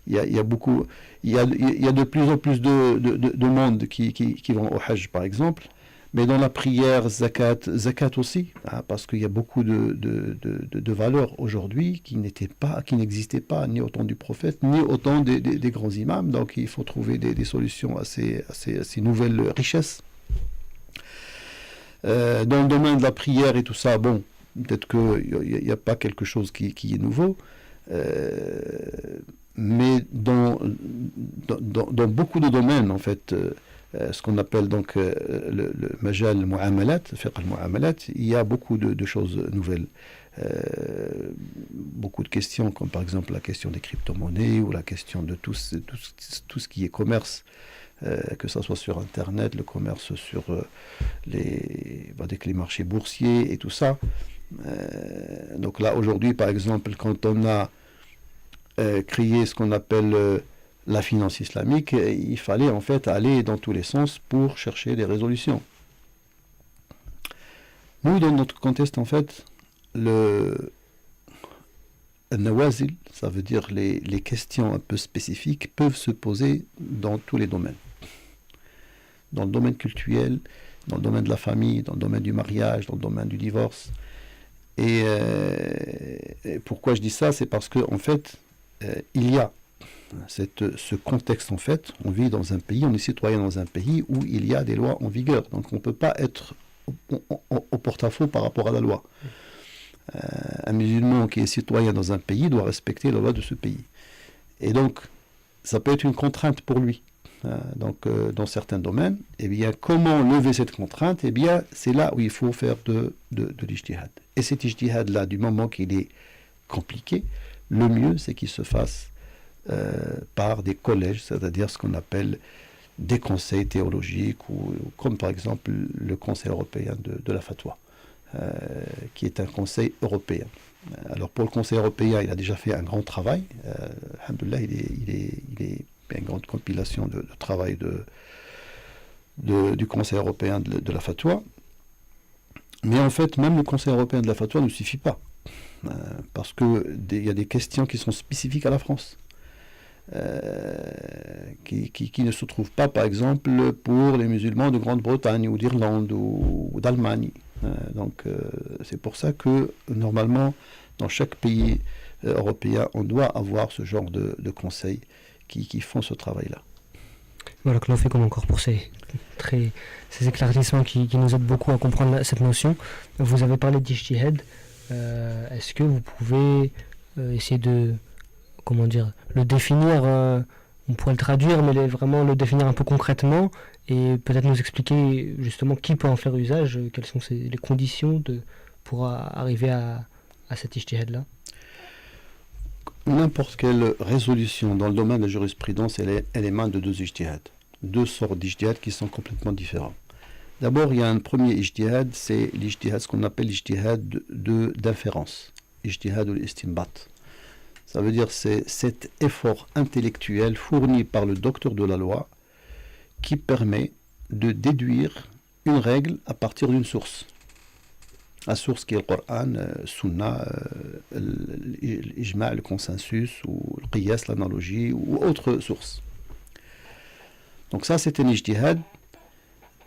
il y a beaucoup, il y a de plus en plus de monde qui vont au hajj par exemple, mais dans la prière zakat aussi, hein, parce qu'il y a beaucoup de valeurs aujourd'hui qui n'existaient pas ni au temps du prophète ni au temps des grands imams, donc il faut trouver des solutions à ces nouvelles richesses. Dans le domaine de la prière et tout ça, bon, peut-être qu'il n'y a pas quelque chose qui est nouveau, mais dans beaucoup de domaines, en fait, ce qu'on appelle donc le majal mu'amalat, fiqh al-mu'amalat, il y a beaucoup de choses nouvelles. Beaucoup de questions, comme par exemple la question des crypto-monnaies ou la question de tout ce qui est commerce. Que ce soit sur Internet, le commerce sur les marchés boursiers et tout ça. Donc là, aujourd'hui, par exemple, quand on a créé ce qu'on appelle la finance islamique, il fallait en fait aller dans tous les sens pour chercher des résolutions. Nous, dans notre contexte, en fait, le nawazil, ça veut dire les questions un peu spécifiques, peuvent se poser dans tous les domaines. Dans le domaine cultuel, dans le domaine de la famille, dans le domaine du mariage, dans le domaine du divorce. Et pourquoi je dis ça? C'est parce qu'en fait, il y a ce contexte, en fait, on vit dans un pays, on est citoyen dans un pays où il y a des lois en vigueur. Donc on ne peut pas être au porte-à-faux par rapport à la loi. Un musulman qui est citoyen dans un pays doit respecter la loi de ce pays. Et donc, ça peut être une contrainte pour lui. Donc, dans certains domaines, eh bien, comment lever cette contrainte? Eh bien, c'est là où il faut faire de l'ijtihad. Et cet ijtihad-là, du moment qu'il est compliqué, le mieux, c'est qu'il se fasse par des collèges, c'est-à-dire ce qu'on appelle des conseils théologiques, ou comme par exemple le Conseil européen de la fatwa, qui est un conseil européen. Alors pour le Conseil européen, il a déjà fait un grand travail. Alhamdoulilah, il est une grande compilation de travail du Conseil européen de la fatwa. Mais en fait, même le Conseil européen de la fatwa ne suffit pas. Parce qu'il y a des questions qui sont spécifiques à la France. Qui ne se trouvent pas, par exemple, pour les musulmans de Grande-Bretagne ou d'Irlande ou d'Allemagne. Donc, c'est pour ça que, normalement, dans chaque pays européen, on doit avoir ce genre de conseils qui font ce travail-là. Voilà, que l'on fait comme encore pour ces éclaircissements qui nous aident beaucoup à comprendre cette notion. Vous avez parlé d'ijtihad. Est-ce que vous pouvez essayer de, comment dire, le définir, on pourrait le traduire, mais vraiment le définir un peu concrètement, et peut-être nous expliquer justement qui peut en faire usage, quelles sont les conditions pour arriver à cet ijtihad-là? N'importe quelle résolution dans le domaine de la jurisprudence, elle émane de deux ijtihad, deux sortes d'ijtihad qui sont complètement différents. D'abord, il y a un premier ijtihad, c'est l'ijtihad, ce qu'on appelle l'ijtihad d'inférence, ijtihad ou l'istinbat. Ça veut dire c'est cet effort intellectuel fourni par le docteur de la loi qui permet de déduire une règle à partir d'une source. La source qui est le Coran, Sunna, l'ijma', le consensus, ou le qiyas, l'analogie, ou autre source. Donc ça, c'est un ijtihad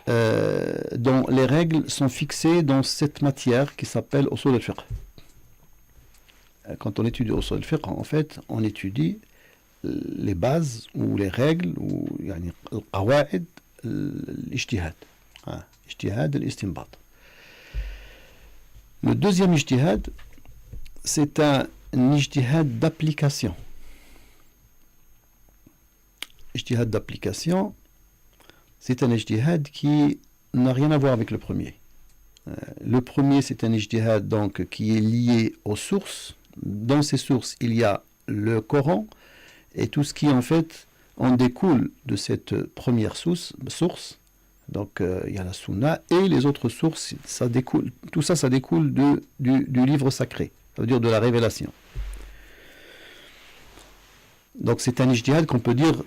dont les règles sont fixées dans cette matière qui s'appelle usul al-fiqh. Quand on étudie usul al-fiqh, en fait, on étudie les bases ou les règles ou al-qawa'id, l'ijtihad. Ijtihad, l'istinbat. Le deuxième ijtihad, c'est un ijtihad d'application. Ijtihad d'application, c'est un ijtihad qui n'a rien à voir avec le premier. Le premier, c'est un ijtihad donc qui est lié aux sources. Dans ces sources, il y a le Coran et tout ce qui en fait en découle de cette première source. Donc il y a la Sunna et les autres sources, tout ça, ça découle du livre sacré, ça veut dire de la révélation. Donc c'est un ijtihad qu'on peut dire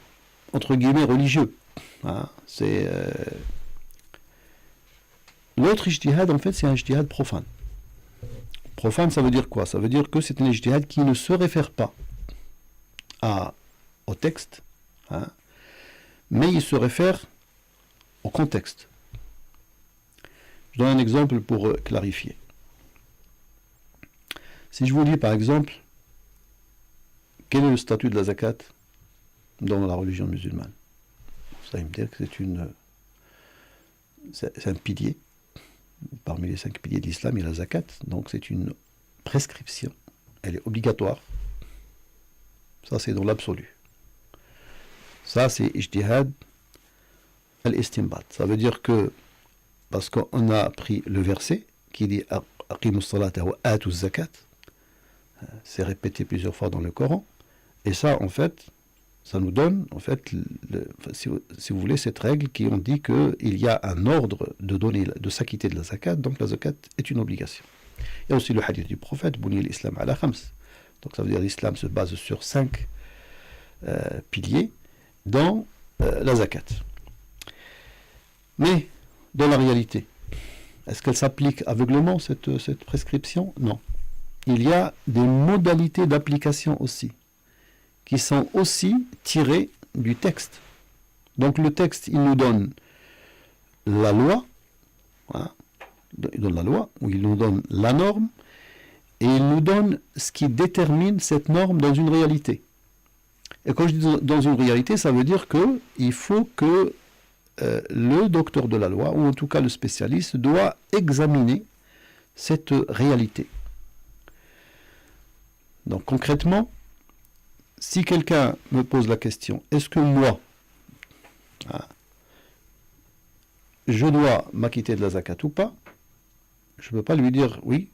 entre guillemets religieux. L'autre ijtihad, en fait, c'est un ijtihad profane. Profane, ça veut dire quoi? Ça veut dire que c'est un ijtihad qui ne se réfère pas au texte, mais il se réfère au contexte. Je donne un exemple pour clarifier. Si je vous dis par exemple, quel est le statut de la zakat dans la religion musulmane? Vous allez me dire que c'est un pilier. Parmi les 5 piliers de l'islam, il y a la zakat. Donc c'est une prescription. Elle est obligatoire. Ça, c'est dans l'absolu. Ça, c'est ijtihad al-istinbat. Ça veut dire que, parce qu'on a pris le verset qui dit aqimus salata wa atuz zakat, c'est répété plusieurs fois dans le Coran, et ça, en fait, ça nous donne, en fait, si vous voulez, cette règle qui on dit qu'il y a un ordre de s'acquitter de la zakat, donc la zakat est une obligation. Il y a aussi le hadith du prophète, Buni l'islam ala khams. Donc ça veut dire que l'islam se base sur 5 piliers dans la zakat. Mais, dans la réalité, est-ce qu'elle s'applique aveuglément, cette prescription? Non. Il y a des modalités d'application aussi, qui sont aussi tirées du texte. Donc le texte, il nous donne la loi, il donne la loi, ou il nous donne la norme, et il nous donne ce qui détermine cette norme dans une réalité. Et quand je dis dans une réalité, ça veut dire qu'il faut que le docteur de la loi, ou en tout cas le spécialiste, doit examiner cette réalité. Donc concrètement, si quelqu'un me pose la question, est-ce que moi, je dois m'acquitter de la zakat ou pas, je ne peux pas lui dire oui,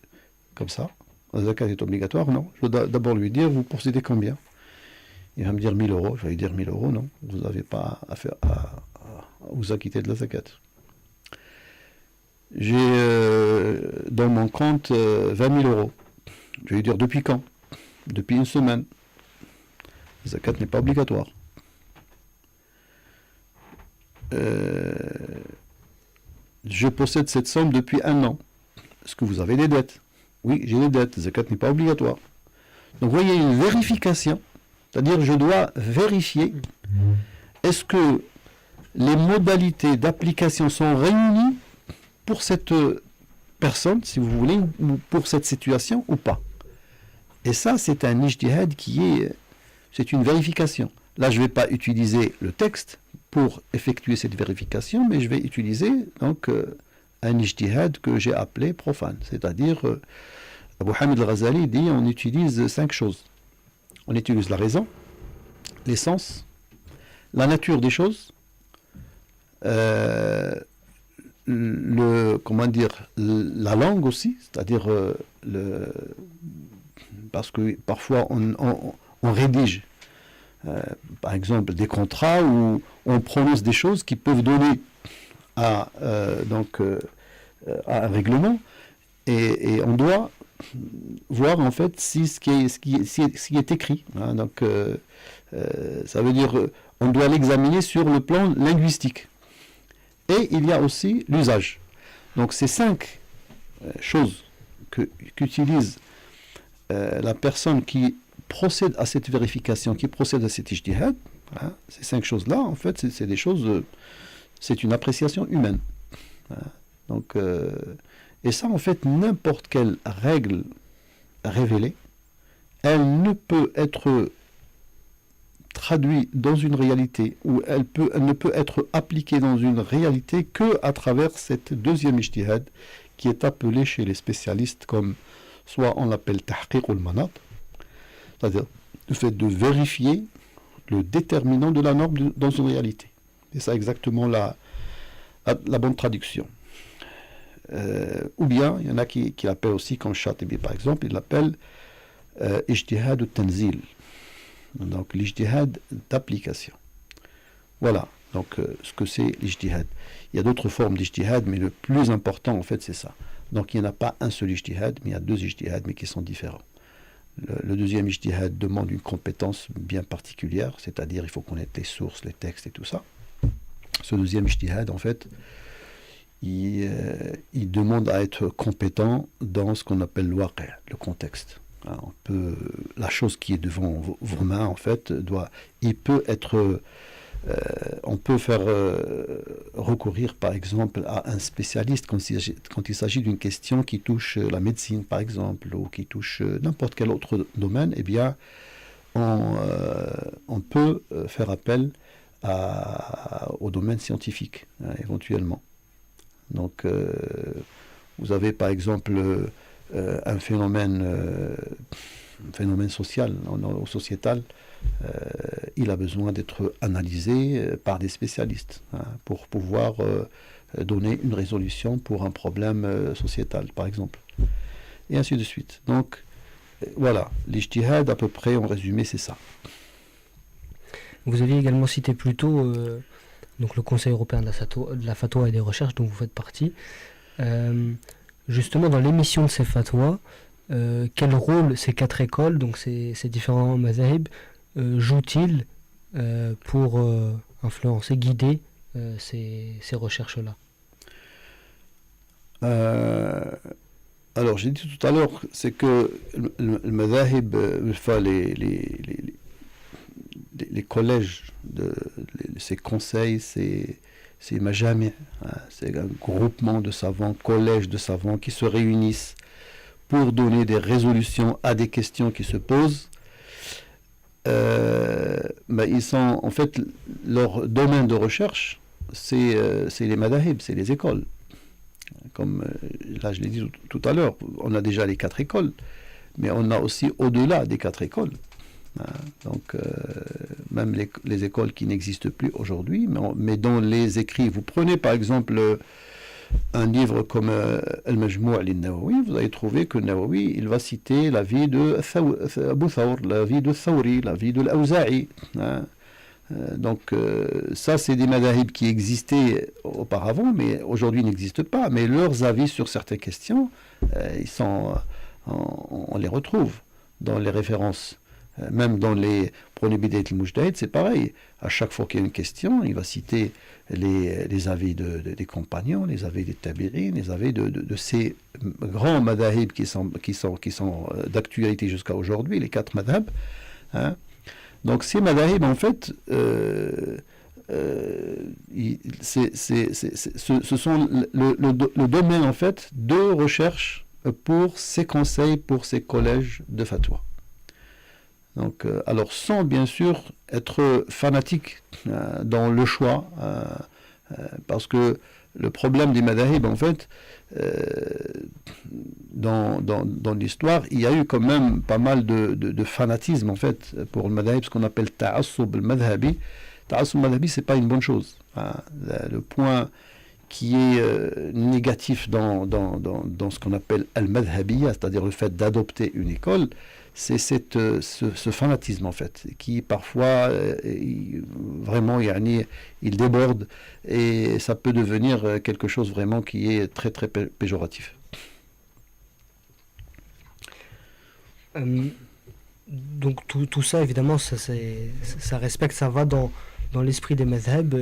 comme ça, la zakat est obligatoire? Non. Je dois d'abord lui dire, vous possédez combien? Il va me dire 1000 euros. Je vais lui dire 1000 euros, non. Vous n'avez pas à vous acquitter de la zakat. J'ai dans mon compte 20 000 euros. Je vais lui dire, depuis quand? Depuis une semaine. La zakat n'est pas obligatoire. Je possède cette somme depuis 1 an. Est-ce que vous avez des dettes? Oui, j'ai des dettes. La zakat n'est pas obligatoire. Donc vous voyez, une vérification. C'est-à-dire, je dois vérifier est-ce que les modalités d'application sont réunies pour cette personne, si vous voulez, ou pour cette situation ou pas. Et ça, c'est un ijtihad c'est une vérification. Là, je ne vais pas utiliser le texte pour effectuer cette vérification, mais je vais utiliser donc un ijtihad que j'ai appelé profane. C'est-à-dire, Abu Hamid al-Ghazali dit on utilise 5 choses. On utilise la raison, les sens, la nature des choses, comment dire, la langue aussi, c'est-à-dire parce que parfois on rédige, par exemple, des contrats où on prononce des choses qui peuvent donner à un règlement, et on doit voir en fait si ce qui est écrit. Hein, donc ça veut dire on doit l'examiner sur le plan linguistique. Et il y a aussi l'usage. Donc ces 5 choses qu'utilise la personne qui procède à cette vérification, qui procède à cet ijtihad, hein, ces 5 choses-là, en fait, c'est des choses, c'est une appréciation humaine. Hein, donc, et ça, en fait, n'importe quelle règle révélée, elle ne peut être traduite dans une réalité, ou elle ne peut être appliquée dans une réalité que à travers cette deuxième ijtihad, qui est appelée chez les spécialistes comme, soit on l'appelle tahqiq ou al-manat, c'est-à-dire le fait de vérifier le déterminant de la norme dans une réalité. Et ça exactement la bonne traduction. Ou bien, il y en a qui l'appellent aussi, comme Chatibi par exemple, il l'appelle ijtihad ou tanzil. Donc l'ijtihad d'application. Voilà, donc ce que c'est l'ijtihad. Il y a d'autres formes d'ijtihad, mais le plus important en fait c'est ça. Donc il n'y en a pas un seul ijtihad, mais il y a 2 ijtihads, mais qui sont différents. Le deuxième ijtihad demande une compétence bien particulière, c'est-à-dire il faut connaître les sources, les textes et tout ça. Ce deuxième ijtihad, en fait, il demande à être compétent dans ce qu'on appelle l'waqi', le contexte. La chose qui est devant vos mains, en fait, on peut faire recourir, par exemple, à un spécialiste quand il s'agit d'une question qui touche la médecine, par exemple, ou qui touche n'importe quel autre domaine. Eh bien, on peut faire appel au domaine scientifique, hein, éventuellement. Donc, vous avez, par exemple, un phénomène social, sociétal. Il a besoin d'être analysé par des spécialistes, hein, pour pouvoir donner une résolution pour un problème sociétal, par exemple. Et ainsi de suite. Donc, voilà, l'ijtihad, à peu près, en résumé, c'est ça. Vous aviez également cité plus tôt donc le Conseil européen de la fatwa et des recherches, dont vous faites partie. Justement, dans l'émission de ces fatwas, quel rôle ces 4 écoles, donc ces différents mazahib, jouent-ils pour influencer, guider ces recherches-là? Alors, j'ai dit tout à l'heure, c'est que le mazahib, les collèges, ces conseils, ces majami', hein, c'est un groupement de savants, collège de savants qui se réunissent pour donner des résolutions à des questions qui se posent. Ils sont, en fait, leur domaine de recherche, c'est les madahib, c'est les écoles. Comme là, je l'ai dit tout à l'heure, on a déjà les 4 écoles, mais on a aussi au-delà des 4 écoles. Donc, même les écoles qui n'existent plus aujourd'hui, mais dont les écrits. Vous prenez par exemple un livre comme Al-Majmou' al-Nawawi, vous allez trouver que Nawawi, il va citer la vie de Abu Thawr, la vie de Thawri, la vie de l'Awza'i. Hein. Donc ça, c'est des madhahib qui existaient auparavant, mais aujourd'hui n'existent pas. Mais leurs avis sur certaines questions, on les retrouve dans les références. Même dans les Pronibidayat al-Mujtahid, c'est pareil. À chaque fois qu'il y a une question, il va citer les avis des compagnons, les avis des tabi'in, les avis de ces grands madhahib qui sont d'actualité jusqu'à aujourd'hui, les 4 madhab. Hein. Donc ces madhahib, en fait, ce sont le domaine, en fait, de recherche pour ces conseils, pour ces collèges de fatwa. Donc, alors sans bien sûr être fanatique dans le choix, parce que le problème des madhahib, en fait, dans l'histoire, il y a eu quand même pas mal de fanatisme, en fait, pour le madhahib, ce qu'on appelle ta'assub al-madhabi. Ta'assub al-madhabi, c'est pas une bonne chose. Hein. Le point qui est négatif dans ce qu'on appelle al-madhabiyya, c'est-à-dire le fait d'adopter une école, c'est ce fanatisme, en fait, qui parfois, vraiment, il déborde et ça peut devenir quelque chose vraiment qui est très, très péjoratif. Donc tout ça, évidemment, ça respecte, ça va dans l'esprit des madhab,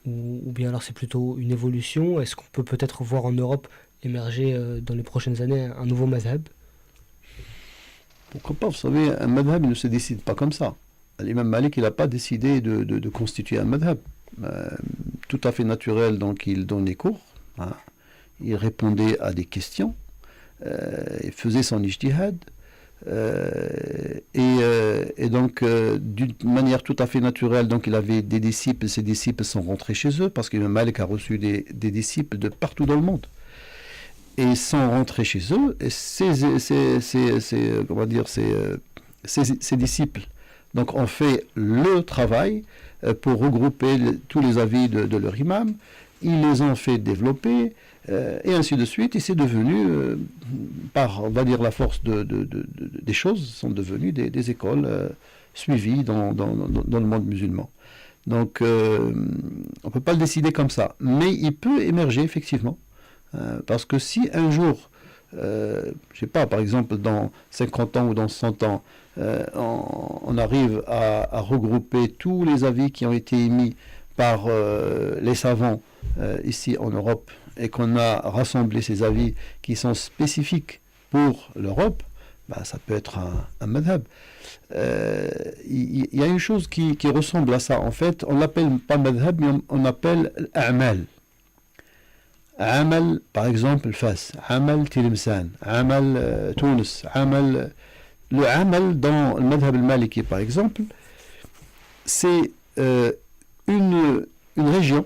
ou bien alors c'est plutôt une évolution. Est-ce qu'on peut peut-être voir en Europe émerger dans les prochaines années un nouveau madhab? Pourquoi pas? Vous savez, un madhab ne se décide pas comme ça. L'imam Malik, il n'a pas décidé de constituer un madhab. Tout à fait naturel, donc il donne des cours. Hein. Il répondait à des questions. Il faisait son ijtihad. Et donc, d'une manière tout à fait naturelle, donc il avait des disciples. Ces disciples sont rentrés chez eux parce que l'imam Malik a reçu des disciples de partout dans le monde. Et ils sont rentrés chez eux, et ces disciples donc, ont fait le travail pour regrouper tous les avis de leur imam. Ils les ont fait développer, et ainsi de suite. Et c'est devenu, par, on va dire, la force des choses, sont devenues des écoles suivies dans le monde musulman. Donc, on ne peut pas le décider comme ça. Mais il peut émerger, effectivement. Parce que si un jour, je ne sais pas, par exemple dans 50 ans ou dans 100 ans, on arrive à regrouper tous les avis qui ont été émis par les savants ici en Europe et qu'on a rassemblé ces avis qui sont spécifiques pour l'Europe, bah, ça peut être un madhab. Il y a une chose qui ressemble à ça. En fait, on l'appelle pas madhab, mais on appelle a'mal. Amal, par exemple, Fas, Amal Tilimsan, Amal Tunis, Amal. Le Amal dans le madhab al-Maliki, par exemple, c'est une région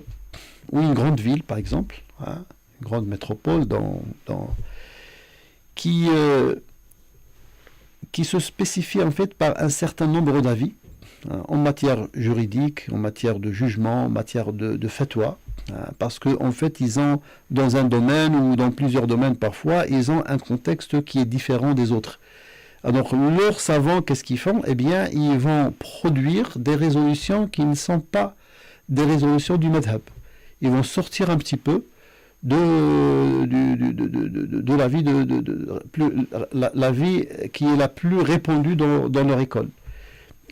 ou une grande ville, par exemple, hein, une grande métropole qui se spécifie en fait par un certain nombre d'avis hein, en matière juridique, en matière de jugement, en matière de fatwa. Parce qu'en fait, ils ont, dans un domaine ou dans plusieurs domaines parfois, ils ont un contexte qui est différent des autres. Alors, leurs savants, qu'est-ce qu'ils font? Eh bien, ils vont produire des résolutions qui ne sont pas des résolutions du madhab. Ils vont sortir un petit peu de la vie, la vie qui est la plus répandue dans leur école.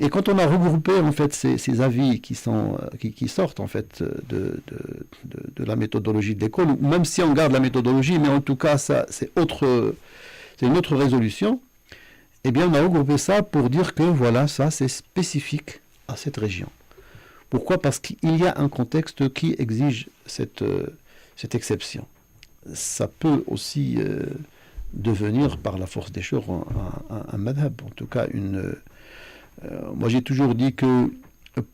Et quand on a regroupé en fait ces avis qui sortent en fait de la méthodologie de l'école, même si on garde la méthodologie, mais en tout cas ça c'est une autre résolution, eh bien on a regroupé ça pour dire que voilà, ça c'est spécifique à cette région. Pourquoi? Parce qu'il y a un contexte qui exige cette exception. Ça peut aussi devenir par la force des choses un madhab, en tout cas moi j'ai toujours dit que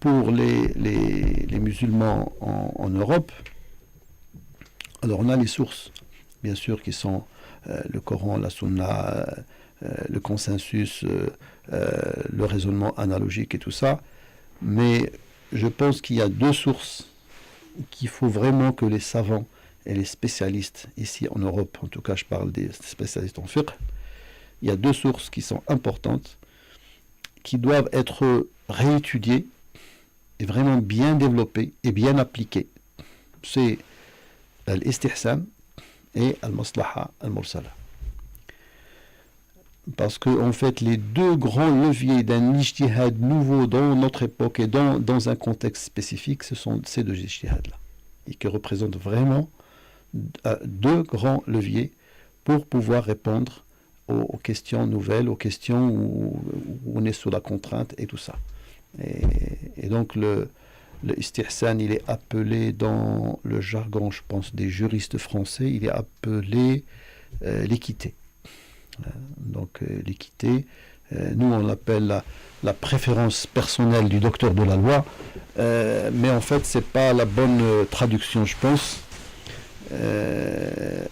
pour les musulmans en Europe, alors on a les sources, bien sûr, qui sont le Coran, la Sunna, le consensus, le raisonnement analogique et tout ça, mais je pense qu'il y a deux sources qu'il faut vraiment que les savants et les spécialistes, ici en Europe, en tout cas je parle des spécialistes en fiqh, il y a deux sources qui sont importantes, qui doivent être réétudiées et vraiment bien développées et bien appliquées. C'est l'istihsan et al-maslaha al-mursala. Parce que en fait, les deux grands leviers d'un ijtihad nouveau dans notre époque et dans un contexte spécifique, ce sont ces deux ijtihads-là, et qui représentent vraiment deux grands leviers pour pouvoir répondre aux questions nouvelles, aux questions où on est sous la contrainte et tout ça. Et donc le istihsan, il est appelé dans le jargon, je pense, des juristes français, il est appelé l'équité. Donc l'équité, nous on l'appelle la préférence personnelle du docteur de la loi, mais en fait c'est pas la bonne traduction, je pense.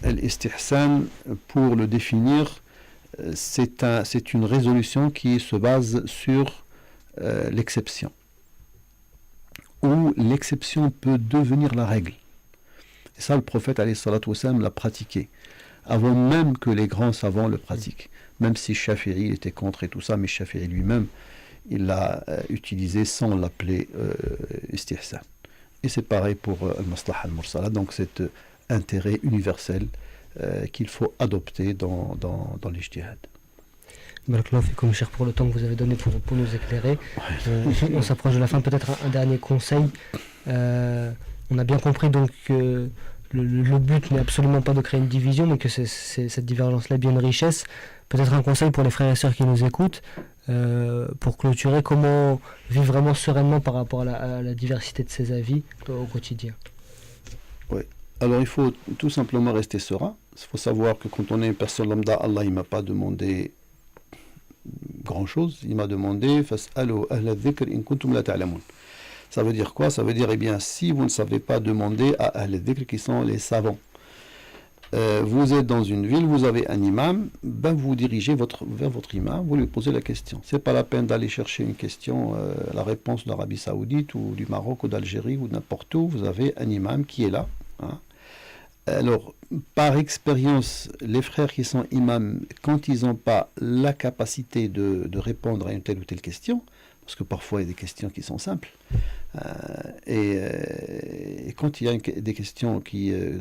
L'istihsan, pour le définir, c'est une résolution qui se base sur l'exception, où l'exception peut devenir la règle. Et ça, le prophète alayhi salatu wassalam l'a pratiqué, avant même que les grands savants le pratiquent. Même si Shafi'i était contre et tout ça, mais Shafi'i lui-même, il l'a utilisé sans l'appeler istihsan. Et c'est pareil pour al-maslaha al-mursala, donc cet intérêt universel qu'il faut adopter dans l'ijtihad. Barakallahu fikum, cher, pour le temps que vous avez donné pour nous éclairer. On s'approche de la fin, peut-être un dernier conseil. On a bien compris donc que le but n'est absolument pas de créer une division, mais que cette divergence-là est bien une richesse. Peut-être un conseil pour les frères et sœurs qui nous écoutent, pour clôturer, comment vivre vraiment sereinement par rapport à la diversité de ses avis au quotidien. Oui. Alors il faut tout simplement rester serein. Il faut savoir que quand on est une personne lambda, Allah ne m'a pas demandé grand-chose. Il m'a demandé « Fas'alu ahla dhikr in kuntum la ta'lamun ». Ça veut dire quoi? Ça veut dire, eh bien, si vous ne savez pas, demander à ahla dhikr, qui sont les savants. Vous êtes dans une ville, vous avez un imam, ben vous vous dirigez vers votre imam, vous lui posez la question. C'est pas la peine d'aller chercher une question, la réponse d'Arabie Saoudite ou du Maroc ou d'Algérie ou n'importe où. Vous avez un imam qui est là. Hein. Alors, par expérience, les frères qui sont imams, quand ils n'ont pas la capacité de répondre à une telle ou telle question, parce que parfois il y a des questions qui sont simples, et quand il y a des questions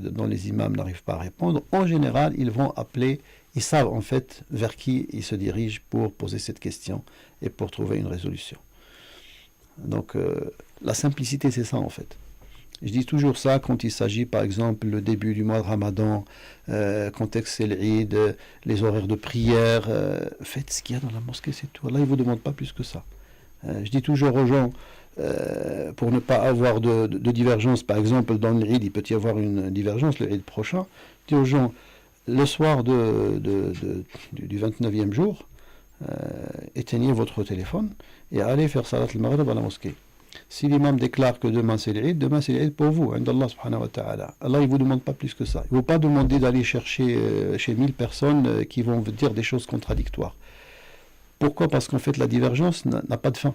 dont les imams n'arrivent pas à répondre, en général, ils vont appeler, ils savent en fait vers qui ils se dirigent pour poser cette question et pour trouver une résolution. Donc, la simplicité, c'est ça en fait. Je dis toujours ça quand il s'agit, par exemple, le début du mois de Ramadan, contexte c'est l'Eid, les horaires de prière. Faites ce qu'il y a dans la mosquée, c'est tout. Allah, il ne vous demande pas plus que ça. Je dis toujours aux gens, pour ne pas avoir de divergence, par exemple, dans l'Eid, il peut y avoir une divergence, le Eid prochain. Je dis aux gens, le soir du 29e jour, éteignez votre téléphone et allez faire Salat al-Maghrib à la mosquée. Si l'imam déclare que demain c'est l'Eid pour vous, Allah subhanahu wa ta'ala. Allah, il ne vous demande pas plus que ça. Il ne vous pas demander d'aller chercher chez 1000 personnes qui vont dire des choses contradictoires. Pourquoi? Parce qu'en fait, la divergence n'a pas de fin.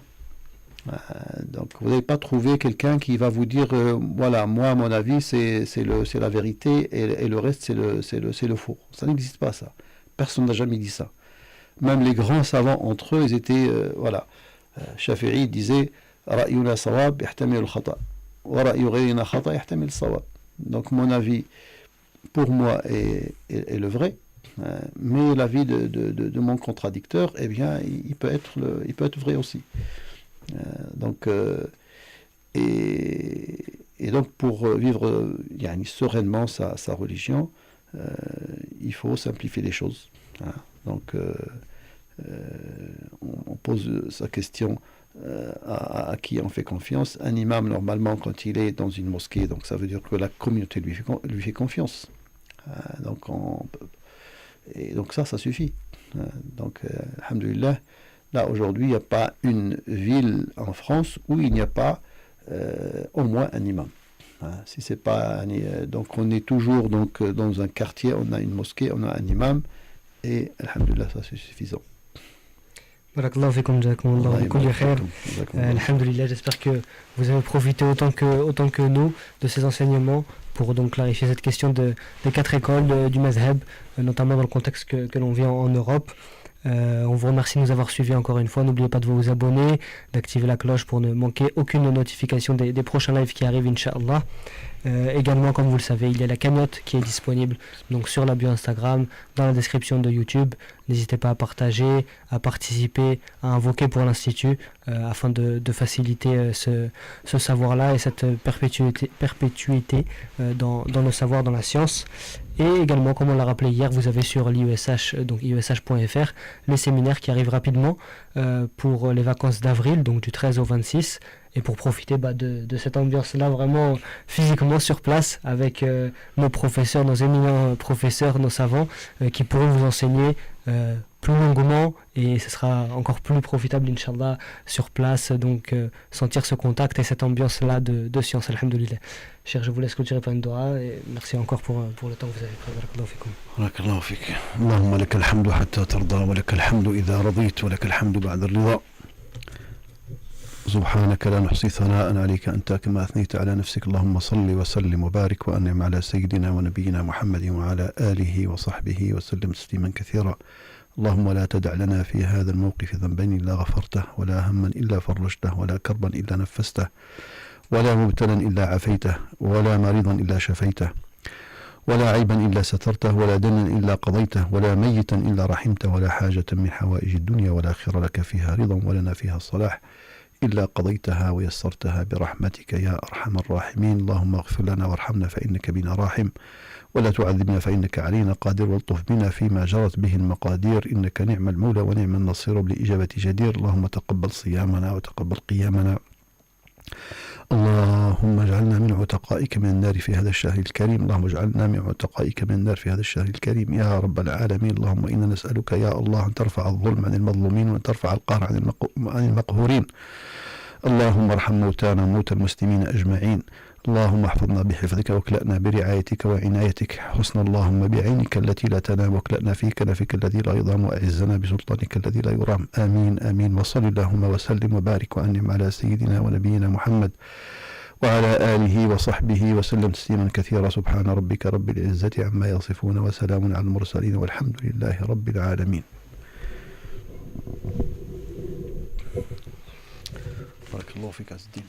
Donc, vous n'allez pas trouver quelqu'un qui va vous dire voilà, moi, à mon avis, c'est la vérité et le reste, c'est le faux. Ça n'existe pas, ça. Personne n'a jamais dit ça. Même les grands savants entre eux, ils étaient, voilà. Shafi'i disait رأينا صواب يحتمل الخطأ ورأي غيرنا خطأ يحتمل الصواب. Donc mon avis pour moi est le vrai, mais l'avis de mon contradicteur, eh bien il peut être vrai aussi. Et donc pour vivre sereinement sa religion, il faut simplifier les choses. Hein. Donc on pose sa question à qui on fait confiance. Un imam, normalement, quand il est dans une mosquée, donc ça veut dire que la communauté lui fait confiance. Donc ça suffit. Donc, alhamdoulilah, là, aujourd'hui, il n'y a pas une ville en France où il n'y a pas au moins un imam. Si c'est pas donc on est toujours dans un quartier, on a une mosquée, on a un imam, et alhamdoulilah, ça c'est suffisant. Barakallahu fikum, jazakumullahu Allah bi kulli khair. يبارك فيكم. جزاكم الله خير. Alhamdulillah, j'espère que vous avez profité autant que nous de ces enseignements pour donc clarifier cette question des 4 écoles du mazhab, notamment dans le contexte que l'on vit en Europe. On vous remercie de nous avoir suivis encore une fois. N'oubliez pas de vous abonner, d'activer la cloche pour ne manquer aucune notification des prochains lives qui arrivent, Inch'Allah. Également, comme vous le savez, il y a la cagnotte qui est disponible donc sur la bio Instagram, dans la description de YouTube. N'hésitez pas à partager, à participer, à invoquer pour l'Institut afin de faciliter ce savoir-là et cette perpétuité dans le savoir, dans la science. Et également, comme on l'a rappelé hier, vous avez sur l'IESH, donc IESH.fr, les séminaires qui arrivent rapidement pour les vacances d'avril, donc du 13 au 26. Et pour profiter de cette ambiance-là vraiment physiquement sur place avec nos professeurs, nos éminents professeurs, nos savants qui pourront vous enseigner plus longuement et ce sera encore plus profitable, Inch'Allah, sur place. Donc sentir ce contact et cette ambiance-là de science, alhamdoulilah. Cher, je vous laisse clôturer par une dua et merci encore pour le temps que vous avez pris. Barakallahu fikum. بارك الله فيك. اللهم لك الحمد حتى ترضى ولك الحمد إذا رضيت ولك الحمد بعد الرضا. سبحانك لا نحصي ثناء عليك أنت كما أثنيت على نفسك. اللهم صل وسلم وبارك وأنعم على سيدنا ونبينا محمد وعلى آله وصحبه وسلم تسليما كثيرا. اللهم لا تدع لنا في هذا الموقف ذنبا إلا غفرته ولا هما إلا فرجته ولا كربا إلا نفسته ولا مبتلا إلا عافيته ولا مريضا إلا شفيته ولا عيبا إلا سترته ولا دنا إلا قضيته ولا ميتا إلا رحمته ولا حاجة من حوائج الدنيا والآخرة لك فيها رضا ولنا فيها صلاح إلا قضيتها ويسرتها برحمتك يا أرحم الراحمين. اللهم اغفر لنا وارحمنا فإنك بنا راحم ولا تعذبنا فإنك علينا قادر والطف بنا فيما جرت به المقادير إنك نعم المولى ونعم النصير بالإجابة جدير. اللهم تقبل صيامنا وتقبل قيامنا. اللهم اجعلنا من عتقائك من النار في هذا الشهر الكريم. اللهم اجعلنا من عتقائك من النار في هذا الشهر الكريم يا رب العالمين. اللهم إنا نسألك يا الله أن ترفع الظلم عن المظلومين وأن ترفع القهر عن المقهورين. اللهم ارحم موتانا وموتى المسلمين أجمعين. اللهم احفظنا بحفظك واكلأنا برعايتك وعنايتك. حسن اللهم بعينك التي لا تنام واكلأنا في كنفك الذي لا يضام وأعزنا بسلطانك الذي لا يرام. آمين آمين. وصل اللهم وسلم وبارك وأنعم على سيدنا ونبينا محمد وعلى آله وصحبه وسلم تسليما كثيرا. سبحان ربك رب العزة عما يصفون وسلام على المرسلين والحمد لله رب العالمين. بارك الله فيك عز الدين.